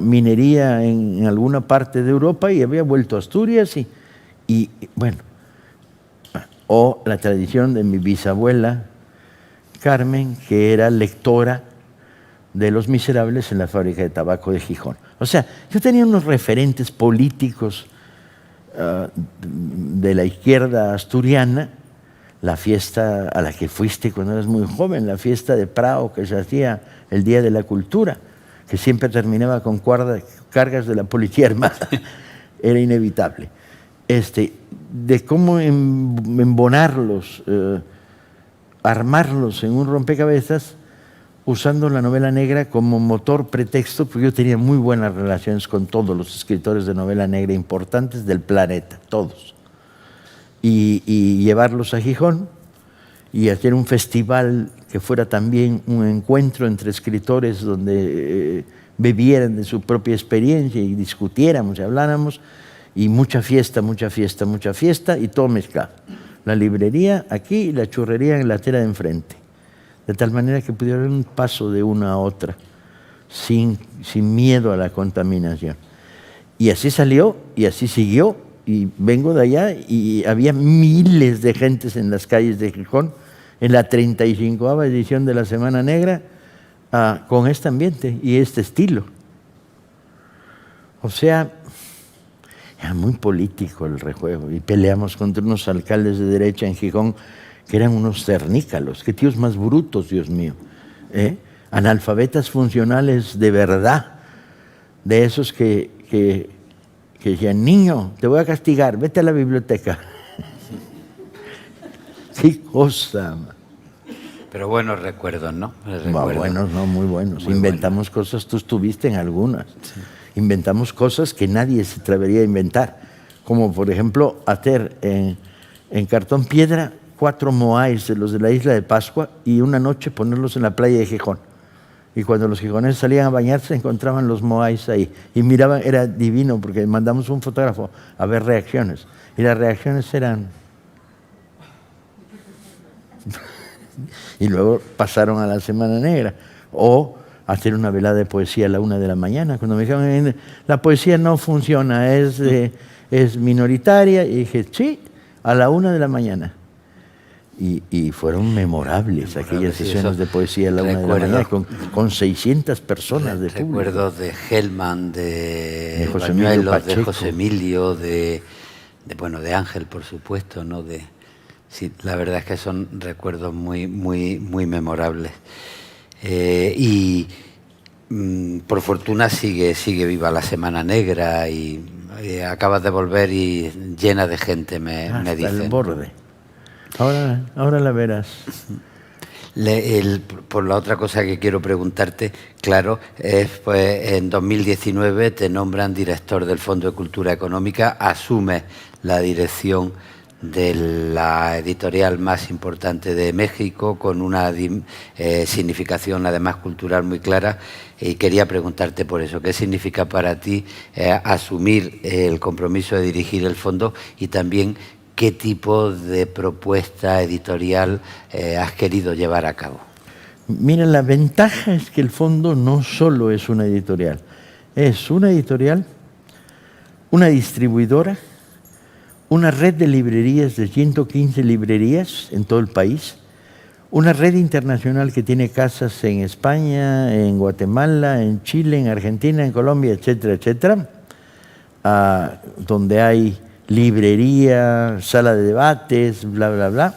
minería en alguna parte de Europa y había vuelto a Asturias y bueno, o la tradición de mi bisabuela Carmen, que era lectora de Los Miserables en la fábrica de tabaco de Gijón. O sea, yo tenía unos referentes políticos de la izquierda asturiana. La fiesta a la que fuiste cuando eras muy joven, la fiesta de Prado que se hacía el Día de la Cultura, que siempre terminaba con cargas de la policía armada, era inevitable. De cómo embonarlos, armarlos en un rompecabezas, usando la novela negra como motor pretexto, porque yo tenía muy buenas relaciones con todos los escritores de novela negra importantes del planeta, todos. Y llevarlos a Gijón y hacer un festival que fuera también un encuentro entre escritores donde bebieran de su propia experiencia y discutiéramos y habláramos, y mucha fiesta, mucha fiesta, mucha fiesta, y todo mezclado. La librería aquí y la churrería en la acera de enfrente, de tal manera que pudiera haber un paso de una a otra sin miedo a la contaminación. Y así salió y así siguió. Y vengo de allá y había miles de gentes en las calles de Gijón en la 35ª edición de la Semana Negra con este ambiente y este estilo. O sea, era muy político el rejuego y peleamos contra unos alcaldes de derecha en Gijón que eran unos cernícalos. Qué tíos más brutos, Dios mío. Analfabetas funcionales de verdad, de esos que decían, niño, te voy a castigar, vete a la biblioteca. Qué cosa. Pero buenos recuerdos, ¿no? Buenos, no, muy buenos. Muy Inventamos buenos. Cosas, tú estuviste en algunas. Sí. Inventamos cosas que nadie se atrevería a inventar. Como, por ejemplo, hacer en cartón piedra 4 moáis de los de la isla de Pascua y una noche ponerlos en la playa de Gijón. Y cuando los gijoneses salían a bañarse, encontraban los moáis ahí. Y miraban, era divino, porque mandamos un fotógrafo a ver reacciones. Y las reacciones eran... y luego pasaron a la Semana Negra. O hacer una velada de poesía a la 1 de la mañana. Cuando me dijeron, la poesía no funciona, es minoritaria. Y dije, sí, a la 1 de la mañana. Y fueron memorables aquellas sesiones de poesía a la 1 de la mañana con 600 personas de público. Recuerdos de Hellman, de José Bañuelos, de José Emilio, de Ángel, por supuesto, ¿no? Sí, la verdad es que son recuerdos muy, muy, muy memorables. Por fortuna sigue viva la Semana Negra y acabas de volver y llena de gente, me dicen. El borde. Ahora la verás. Por la otra cosa que quiero preguntarte, claro, es pues en 2019 te nombran director del Fondo de Cultura Económica, asumes la dirección de la editorial más importante de México, con una significación además cultural muy clara, y quería preguntarte por eso, ¿qué significa para ti asumir el compromiso de dirigir el fondo y también qué tipo de propuesta editorial has querido llevar a cabo? Mira, la ventaja es que el fondo no solo es una editorial, una distribuidora, una red de librerías de 115 librerías en todo el país, una red internacional que tiene casas en España, en Guatemala, en Chile, en Argentina, en Colombia, etcétera, etcétera, donde hay librería, sala de debates, bla, bla, bla,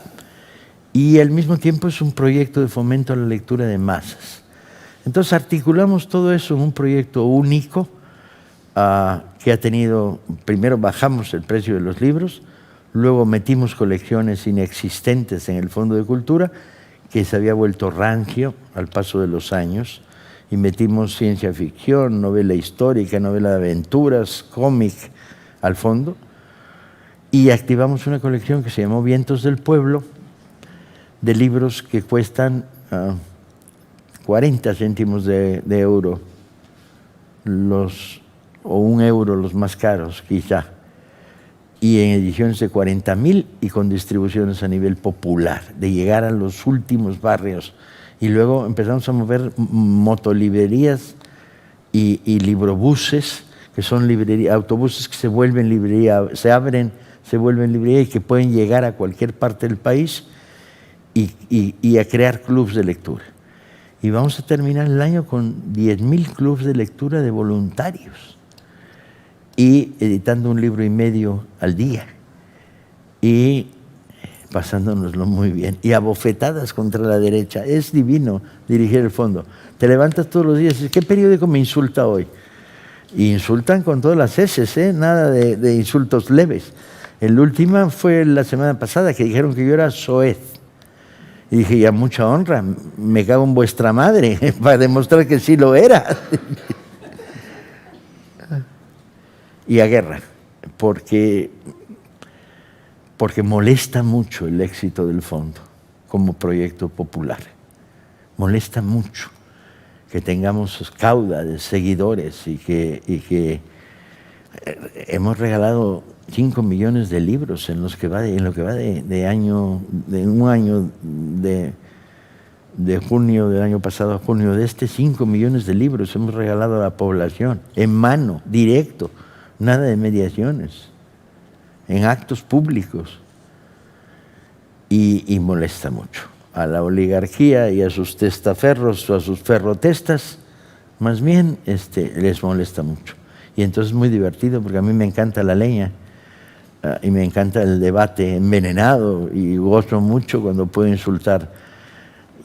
y al mismo tiempo es un proyecto de fomento a la lectura de masas. Entonces articulamos todo eso en un proyecto único, que ha tenido, primero bajamos el precio de los libros, luego metimos colecciones inexistentes en el Fondo de Cultura, que se había vuelto rancio al paso de los años, y metimos ciencia ficción, novela histórica, novela de aventuras, cómic al fondo, y activamos una colección que se llamó Vientos del Pueblo, de libros que cuestan 40 céntimos de euro, o €1 los más caros, quizá, y en ediciones de 40.000 y con distribuciones a nivel popular, de llegar a los últimos barrios. Y luego empezamos a mover motolibrerías y librobuses, que son autobuses que se vuelven librería, se abren, se vuelven librería y que pueden llegar a cualquier parte del país y a crear clubs de lectura. Y vamos a terminar el año con 10.000 clubs de lectura de voluntarios y editando 1,5 libros al día y pasándonoslo muy bien y a bofetadas contra la derecha. Es divino dirigir el fondo. Te levantas todos los días y dices, ¿qué periódico me insulta hoy? Y insultan con todas las heces, nada de insultos leves. El último fue la semana pasada, que dijeron que yo era soez. Y dije, ya mucha honra, me cago en vuestra madre, para demostrar que sí lo era. Y a guerra, porque molesta mucho el éxito del fondo como proyecto popular. Molesta mucho que tengamos cauda de seguidores y que hemos regalado 5 millones de libros en lo que va de un año de junio del año pasado a junio de 5 millones de libros hemos regalado a la población en mano, directo, nada de mediaciones, en actos públicos, y molesta mucho a la oligarquía y a sus testaferros o a sus ferrotestas, más bien les molesta mucho. Y entonces es muy divertido porque a mí me encanta la leña y me encanta el debate envenenado y gozo mucho cuando puedo insultar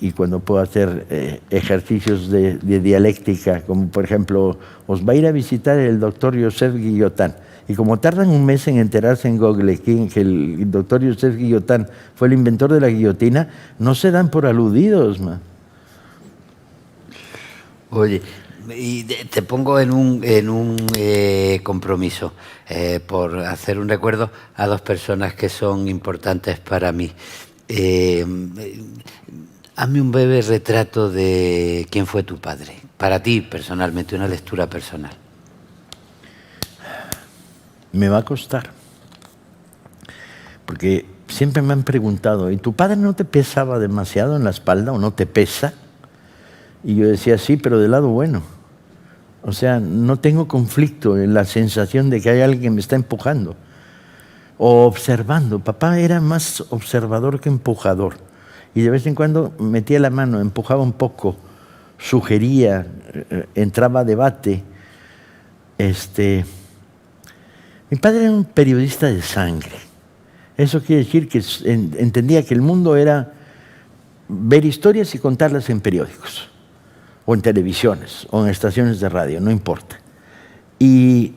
y cuando puedo hacer ejercicios de dialéctica, como por ejemplo, os va a ir a visitar el doctor Joseph Guillotin. Y como tardan un mes en enterarse en Google que el doctor Joseph Guillotin fue el inventor de la guillotina, no se dan por aludidos, man. Oye, y te pongo en un compromiso por hacer un recuerdo a 2 personas que son importantes para mí. Hazme un breve retrato de quién fue tu padre, para ti personalmente, una lectura personal. Me va a costar, porque siempre me han preguntado, ¿y tu padre no te pesaba demasiado en la espalda o no te pesa? Y yo decía, sí, pero del lado bueno. O sea, no tengo conflicto en la sensación de que hay alguien que me está empujando o observando. Papá era más observador que empujador. Y de vez en cuando metía la mano, empujaba un poco, sugería, entraba a debate. Mi padre era un periodista de sangre. Eso quiere decir que entendía que el mundo era ver historias y contarlas en periódicos, o en televisiones, o en estaciones de radio, no importa. Y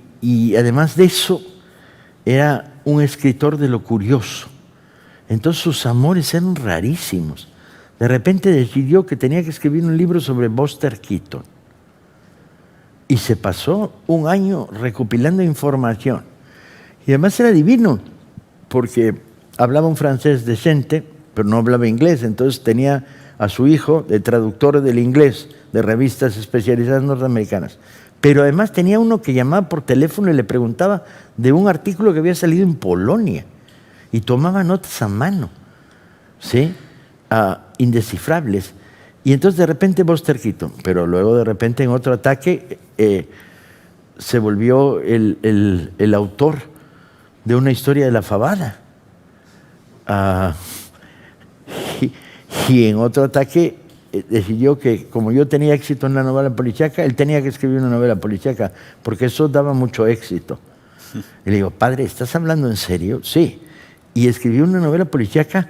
además de eso, era un escritor de lo curioso. Entonces sus amores eran rarísimos. de repente decidió que tenía que escribir un libro sobre Buster Keaton. Y se pasó un año recopilando información. Y además era divino, porque hablaba un francés decente, pero no hablaba inglés. Entonces tenía a su hijo de traductor del inglés de revistas especializadas norteamericanas. Pero además tenía uno que llamaba por teléfono y le preguntaba de un artículo que había salido en Polonia. Y tomaba notas a mano, ¿sí? Indescifrables. Y entonces de repente Buster Keaton, pero luego de repente en otro ataque se volvió el autor de una historia de la fabada. Y en otro ataque decidió que como yo tenía éxito en la novela policíaca, él tenía que escribir una novela policíaca, porque eso daba mucho éxito. Y le digo, padre, ¿estás hablando en serio? Sí. Y escribió una novela policíaca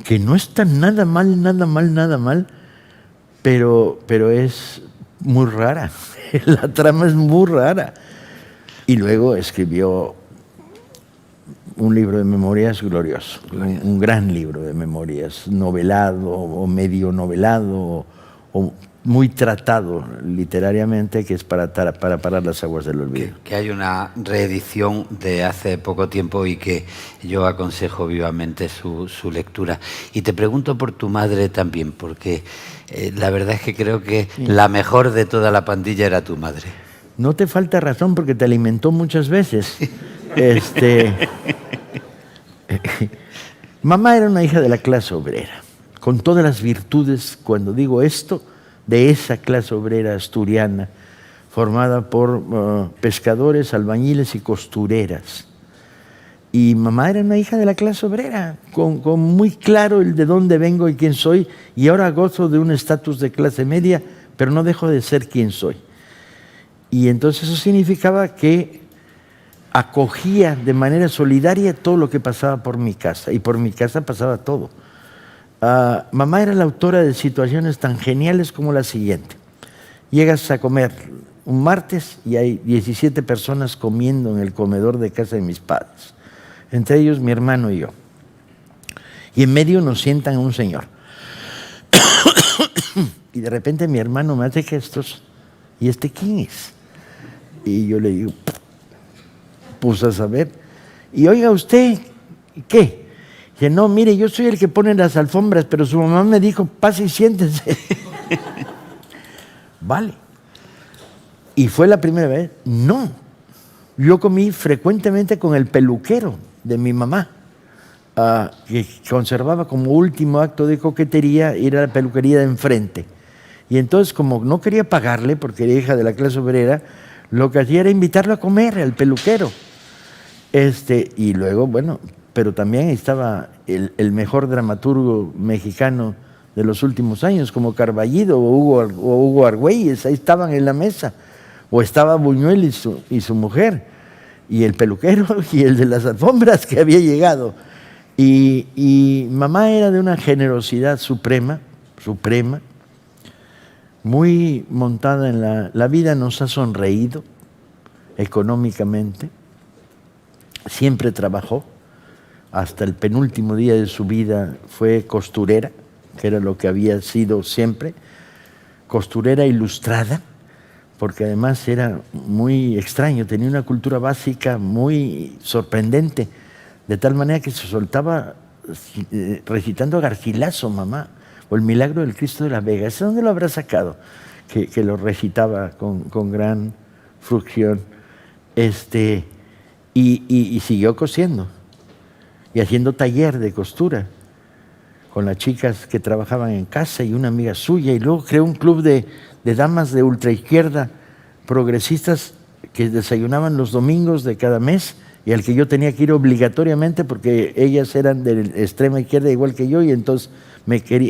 que no está nada mal, pero es muy rara. La trama es muy rara. Y luego escribió un libro de memorias glorioso, un gran libro de memorias, novelado o medio novelado o muy tratado literariamente, que es para parar las aguas del olvido. Que hay una reedición de hace poco tiempo y que yo aconsejo vivamente su lectura. Y te pregunto por tu madre también, porque la verdad es que creo que la mejor de toda la pandilla era tu madre. No te falta razón, porque te alimentó muchas veces. Mamá era una hija de la clase obrera, con todas las virtudes, cuando digo esto, de esa clase obrera asturiana, formada por pescadores, albañiles y costureras. Y mamá era una hija de la clase obrera, con muy claro el de dónde vengo y quién soy, y ahora gozo de un estatus de clase media, pero no dejo de ser quien soy. Y entonces eso significaba que acogía de manera solidaria todo lo que pasaba por mi casa, y por mi casa pasaba todo. Mamá era la autora de situaciones tan geniales como la siguiente. Llegas a comer un martes y hay 17 personas comiendo en el comedor de casa de mis padres, entre ellos mi hermano y yo. Y en medio nos sientan a un señor. Y de repente mi hermano me hace gestos. ¿Y este quién es? Y yo le digo, pues a saber. Y oiga usted, ¿qué? Dice, no, mire, yo soy el que pone las alfombras, pero su mamá me dijo, pase y siéntese. Vale. ¿Y fue la primera vez? No. Yo comí frecuentemente con el peluquero de mi mamá, que conservaba como último acto de coquetería ir a la peluquería de enfrente. Y entonces, como no quería pagarle, porque era hija de la clase obrera, lo que hacía era invitarlo a comer al peluquero. Y luego, bueno, pero también estaba el mejor dramaturgo mexicano de los últimos años, como Carballido o Hugo Argüelles, ahí estaban en la mesa. O estaba Buñuel y su mujer, y el peluquero y el de las alfombras que había llegado. Y mamá era de una generosidad suprema, muy montada en la vida. Nos ha sonreído económicamente, siempre trabajó, hasta el penúltimo día de su vida fue costurera, que era lo que había sido siempre, costurera ilustrada, porque además era muy extraño, tenía una cultura básica muy sorprendente, de tal manera que se soltaba recitando Garcilaso, mamá, o el Milagro del Cristo de la Vega. ¿Ese dónde lo habrá sacado? Que lo recitaba con gran frucción. Y siguió cosiendo y haciendo taller de costura con las chicas que trabajaban en casa y una amiga suya, y luego creó un club de damas de ultraizquierda progresistas que desayunaban los domingos de cada mes, y al que yo tenía que ir obligatoriamente porque ellas eran de la extrema izquierda igual que yo, y entonces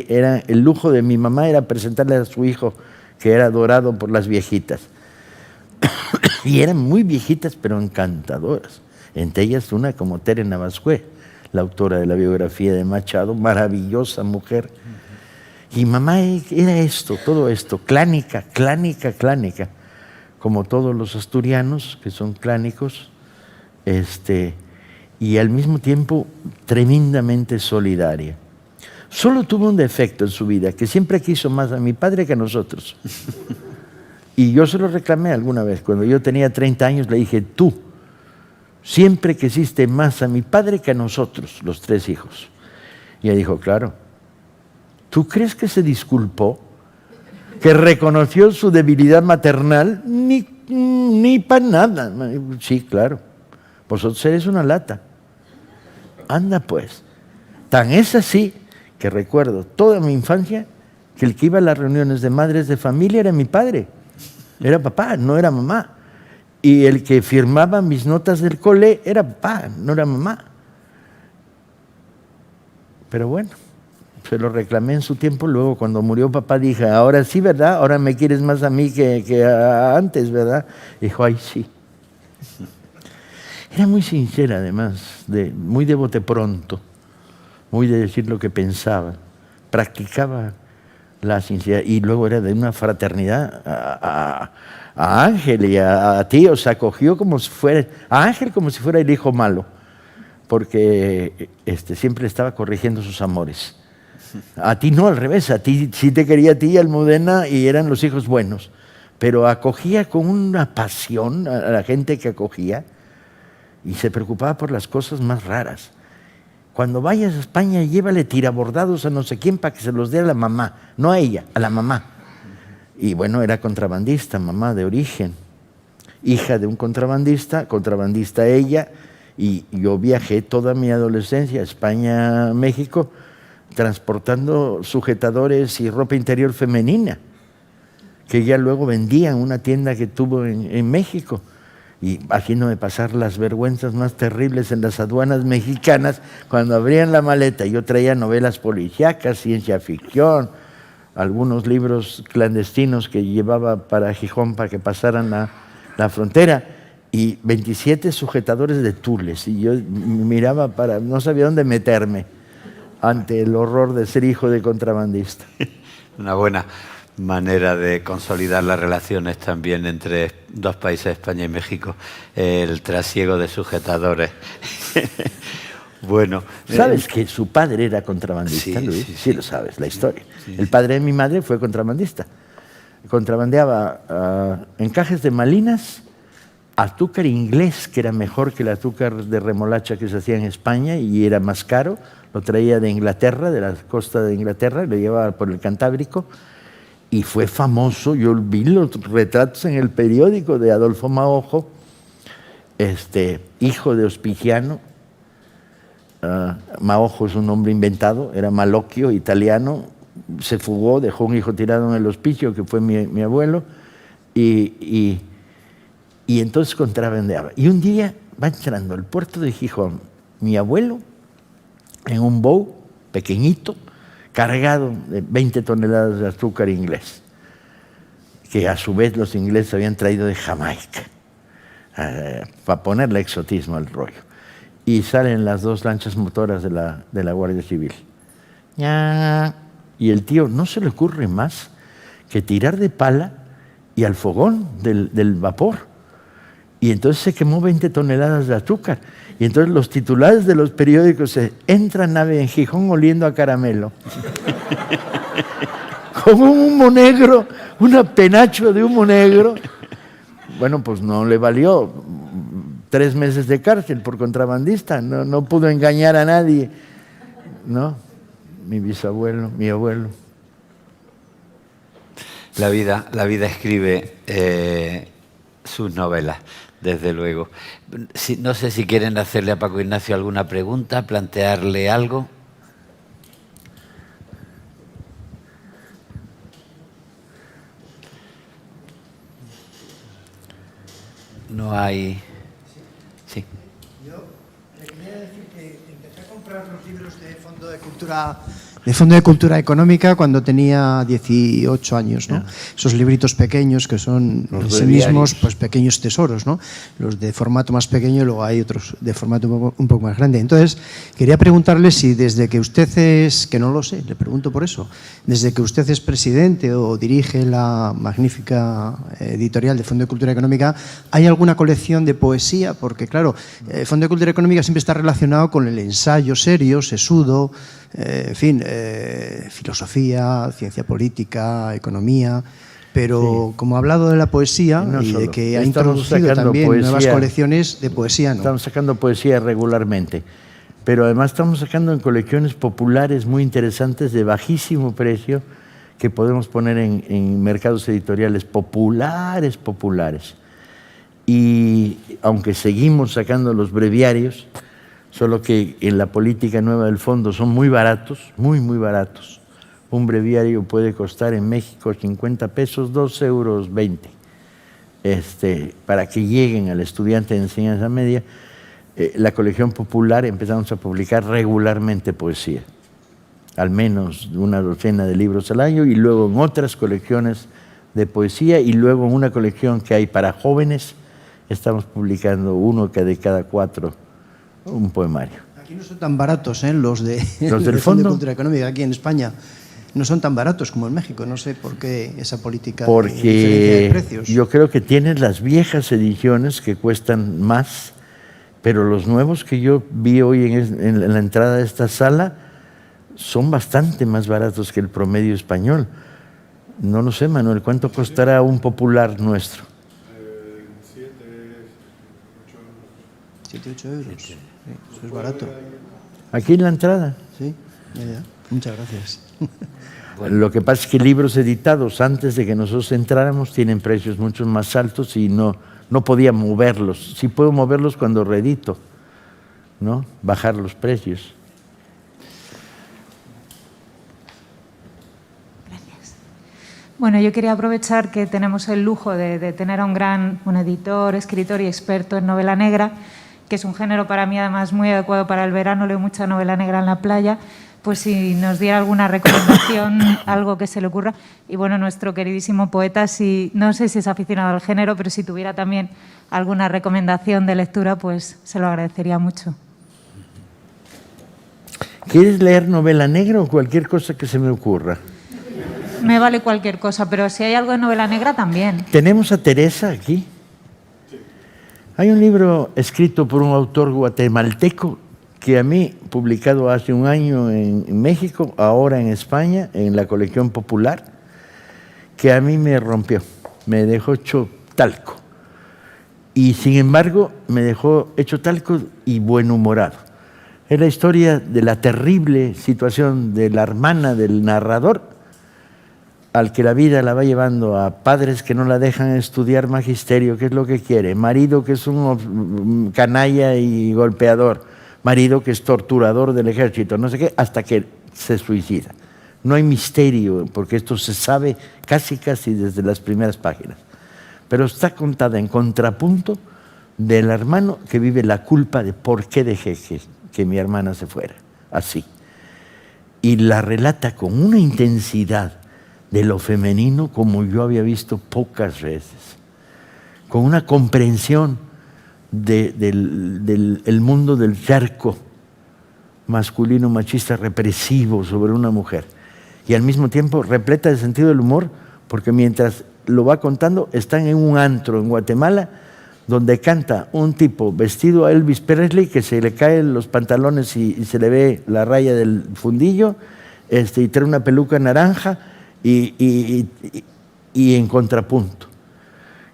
era el lujo de mi mamá era presentarle a su hijo, que era adorado por las viejitas. Y eran muy viejitas pero encantadoras, entre ellas una como Tere Navascue, la autora de la biografía de Machado, maravillosa mujer. Y mamá era esto, todo esto, clánica, como todos los asturianos que son clánicos, y al mismo tiempo tremendamente solidaria. Solo tuvo un defecto en su vida, que siempre quiso más a mi padre que a nosotros. Y yo se lo reclamé alguna vez. Cuando yo tenía 30 años le dije, tú siempre quisiste más a mi padre que a nosotros, los 3 hijos. Y ella dijo, claro. ¿Tú crees que se disculpó? ¿Que reconoció su debilidad maternal? Ni para nada. Sí, claro. Vosotros eres una lata. Anda pues. Tan es así que recuerdo toda mi infancia que el que iba a las reuniones de madres de familia era mi padre. Era papá, no era mamá. Y el que firmaba mis notas del cole era papá, no era mamá. Pero bueno, se lo reclamé en su tiempo. Luego cuando murió papá dije, ahora sí, ¿verdad? Ahora me quieres más a mí que antes, ¿verdad? Dijo, ay, sí. Era muy sincera además, muy de bote pronto, muy de decir lo que pensaba. Practicaba la sinceridad y luego era de una fraternidad a Ángel y a ti, o sea, acogió como si fuera, a Ángel como si fuera el hijo malo, porque siempre estaba corrigiendo sus amores. A ti no, al revés, a ti sí te quería a ti y a Almudena y eran los hijos buenos, pero acogía con una pasión a la gente que acogía y se preocupaba por las cosas más raras. Cuando vayas a España, llévale tirabordados a no sé quién para que se los dé a la mamá, no a ella, a la mamá. Y bueno, era contrabandista, mamá de origen, hija de un contrabandista ella, y yo viajé toda mi adolescencia a España, México, transportando sujetadores y ropa interior femenina, que ella luego vendía en una tienda que tuvo en México. Y haciéndome pasar las vergüenzas más terribles en las aduanas mexicanas, cuando abrían la maleta, yo traía novelas policíacas, ciencia ficción, algunos libros clandestinos que llevaba para Gijón para que pasaran la frontera, y 27 sujetadores de tules, y yo miraba no sabía dónde meterme ante el horror de ser hijo de contrabandista. Una buena manera de consolidar las relaciones también entre 2 países, España y México, el trasiego de sujetadores. Bueno, ¿sabes que su padre era contrabandista, Luis? Sí, lo sabes, la historia. Sí. El padre de mi madre fue contrabandista. Contrabandeaba encajes de malinas, azúcar inglés, que era mejor que el azúcar de remolacha que se hacía en España y era más caro. Lo traía de Inglaterra, de la costa de Inglaterra, y lo llevaba por el Cantábrico. Y fue famoso, yo vi los retratos en el periódico de Adolfo Maojo, hijo de Hospiciano. Maojo es un nombre inventado, era Malocchio, italiano, se fugó, dejó un hijo tirado en el hospicio, que fue mi abuelo, y entonces contrabandeaba. Y un día va entrando al puerto de Gijón mi abuelo en un bow pequeñito, cargado de 20 toneladas de azúcar inglés, que a su vez los ingleses habían traído de Jamaica, para ponerle exotismo al rollo. Y salen las 2 lanchas motoras de la Guardia Civil. Y el tío no se le ocurre más que tirar de pala y al fogón del vapor. Y entonces se quemó 20 toneladas de azúcar. Y entonces los titulares de los periódicos entra nave en Gijón oliendo a caramelo. Con un humo negro, una penacho de humo negro. Bueno, pues no le valió 3 meses de cárcel por contrabandista. No pudo engañar a nadie. ¿No? Mi bisabuelo, mi abuelo. La vida escribe sus novelas. Desde luego. No sé si quieren hacerle a Paco Ignacio alguna pregunta, plantearle algo. No hay... Sí. Yo le quería decir que empecé a comprar los libros de Fondo de Cultura Económica cuando tenía 18 años, ¿no? Esos libritos pequeños que son en sí mismos pues, pequeños tesoros, ¿no? Los de formato más pequeño y luego hay otros de formato un poco más grande. Entonces, quería preguntarle si desde que usted es, que no lo sé, le pregunto por eso, desde que usted es presidente o dirige la magnífica editorial de Fondo de Cultura Económica, ¿hay alguna colección de poesía? Porque, claro, Fondo de Cultura Económica siempre está relacionado con el ensayo serio estudio, sesudo, en fin, filosofía, ciencia política, economía. Pero como ha hablado de la poesía no y solo. de que ha Estamos introducido sacando también poesía, nuevas colecciones de poesía, ¿no? Estamos sacando poesía regularmente, pero además estamos sacando en colecciones populares muy interesantes de bajísimo precio que podemos poner en mercados editoriales populares. Y aunque seguimos sacando los breviarios, solo que en la política nueva del fondo son muy baratos, muy baratos. Un breviario puede costar en México 50 pesos, 2,20 €. Para que lleguen al estudiante de enseñanza media, la colección popular empezamos a publicar regularmente poesía, al menos una docena de libros al año, y luego en otras colecciones de poesía, y luego en una colección que hay para jóvenes, estamos publicando uno de cada 4, un poemario. Aquí no son tan baratos, los del Fondo de Cultura Económica, aquí en España. No son tan baratos como en México. No sé por qué esa política de diferencia de precios. Yo creo que tienes las viejas ediciones que cuestan más, pero los nuevos que yo vi hoy en la entrada de esta sala son bastante más baratos que el promedio español. No lo sé, Manuel, ¿cuánto costará un popular nuestro? 7, 8 euros. Sí, eso es barato. Aquí en la entrada. Sí, ya. Muchas gracias. Lo que pasa es que libros editados antes de que nosotros entráramos tienen precios mucho más altos y no podía moverlos. Sí puedo moverlos cuando reedito, ¿no? Bajar los precios. Gracias. Bueno, yo quería aprovechar que tenemos el lujo de tener a un editor, escritor y experto en novela negra, que es un género para mí además muy adecuado para el verano. Leo mucha novela negra en la playa. Pues si nos diera alguna recomendación, algo que se le ocurra. Y bueno, nuestro queridísimo poeta, no sé si es aficionado al género, pero si tuviera también alguna recomendación de lectura, pues se lo agradecería mucho. ¿Quieres leer novela negra o cualquier cosa que se me ocurra? Me vale cualquier cosa, pero si hay algo de novela negra también. ¿Tenemos a Teresa aquí? Hay un libro escrito por un autor guatemalteco que a mí, publicado hace un año en México, ahora en España, en la colección popular, que a mí me rompió, me dejó hecho talco. Y sin embargo, me dejó hecho talco y buenhumorado. Es la historia de la terrible situación de la hermana del narrador, al que la vida la va llevando a padres que no la dejan estudiar magisterio, que es lo que quiere, marido que es un canalla y golpeador, marido que es torturador del ejército, no sé qué, hasta que se suicida. No hay misterio, porque esto se sabe casi desde las primeras páginas. Pero está contada en contrapunto del hermano que vive la culpa de por qué dejé que mi hermana se fuera, así. Y la relata con una intensidad de lo femenino como yo había visto pocas veces, con una comprensión del mundo del cerco masculino machista represivo sobre una mujer, y al mismo tiempo repleta de sentido del humor, porque mientras lo va contando están en un antro en Guatemala donde canta un tipo vestido a Elvis Presley, que se le caen los pantalones y se le ve la raya del fundillo, y trae una peluca naranja y en contrapunto,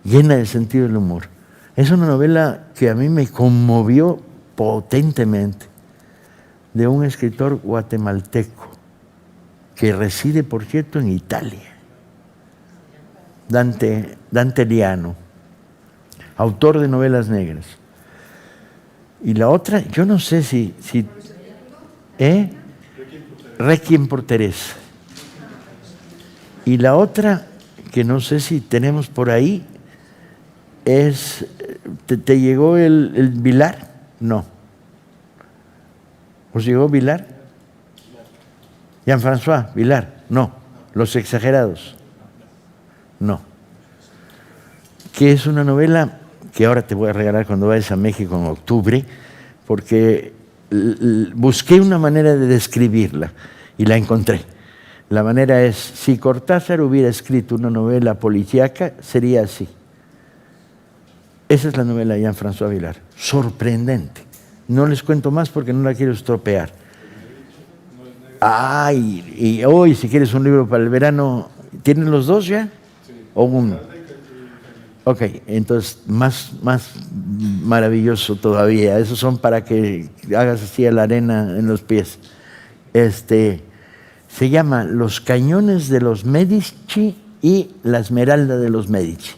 llena de sentido del humor. Es una novela que a mí me conmovió potentemente, de un escritor guatemalteco que reside, por cierto, en Italia, Dante Liano, autor de novelas negras. Y la otra, yo no sé si Requiem por Teresa. Y la otra, que no sé si tenemos por ahí, es, ¿te llegó el Vilar? No. ¿Os llegó Vilar? Jean-François Vilar, no. Los exagerados, no. Que es una novela que ahora te voy a regalar cuando vayas a México en octubre, porque busqué una manera de describirla y la encontré. La manera es, si Cortázar hubiera escrito una novela policíaca, sería así. Esa es la novela de Jean-François Vilar, sorprendente. No les cuento más porque no la quiero estropear. Y hoy, si quieres un libro para el verano, ¿tienen los dos ya? Sí. ¿O uno? Ok, entonces más maravilloso todavía. Esos son para que hagas así a la arena en los pies. Se llama Los cañones de los Medici y La Esmeralda de los Medici.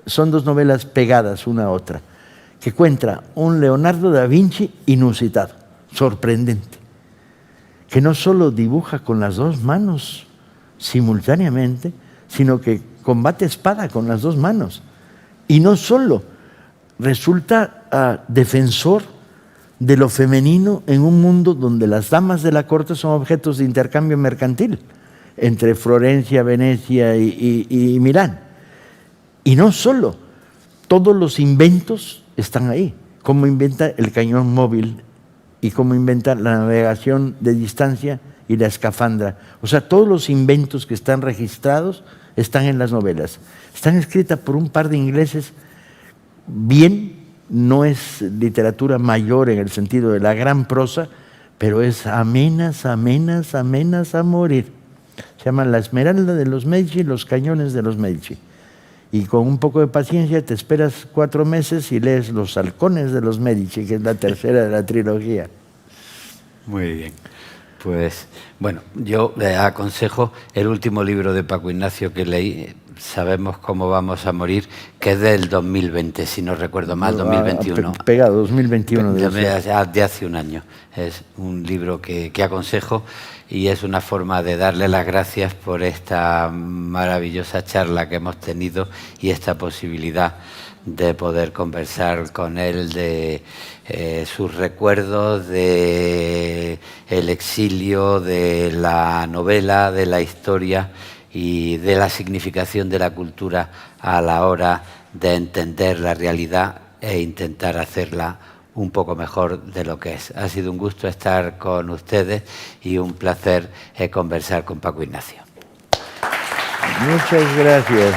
Son dos novelas pegadas una a otra, que cuenta un Leonardo da Vinci inusitado, sorprendente, que no solo dibuja con las dos manos simultáneamente, sino que combate espada con las dos manos. Y no solo, resulta defensor de lo femenino en un mundo donde las damas de la corte son objetos de intercambio mercantil entre Florencia, Venecia y Milán. Y no solo, todos los inventos están ahí. Cómo inventa el cañón móvil y cómo inventa la navegación de distancia y la escafandra. O sea, todos los inventos que están registrados están en las novelas. Están escritas por un par de ingleses bien. No es literatura mayor en el sentido de la gran prosa, pero es amenas a morir. Se llama La Esmeralda de los Medici y Los cañones de los Medici. Y con un poco de paciencia te esperas 4 meses y lees Los halcones de los Medici, que es la tercera de la trilogía. Muy bien. Pues, bueno, yo le aconsejo el último libro de Paco Ignacio que leí, Sabemos cómo vamos a morir, que es del 2020, si no recuerdo mal, 2021. Pegado, 2021. De hace un año. Es un libro que aconsejo y es una forma de darle las gracias por esta maravillosa charla que hemos tenido y esta posibilidad de poder conversar con él de sus recuerdos, de el exilio, de la novela, de la historia y de la significación de la cultura a la hora de entender la realidad e intentar hacerla un poco mejor de lo que es. Ha sido un gusto estar con ustedes y un placer conversar con Paco Ignacio. Muchas gracias.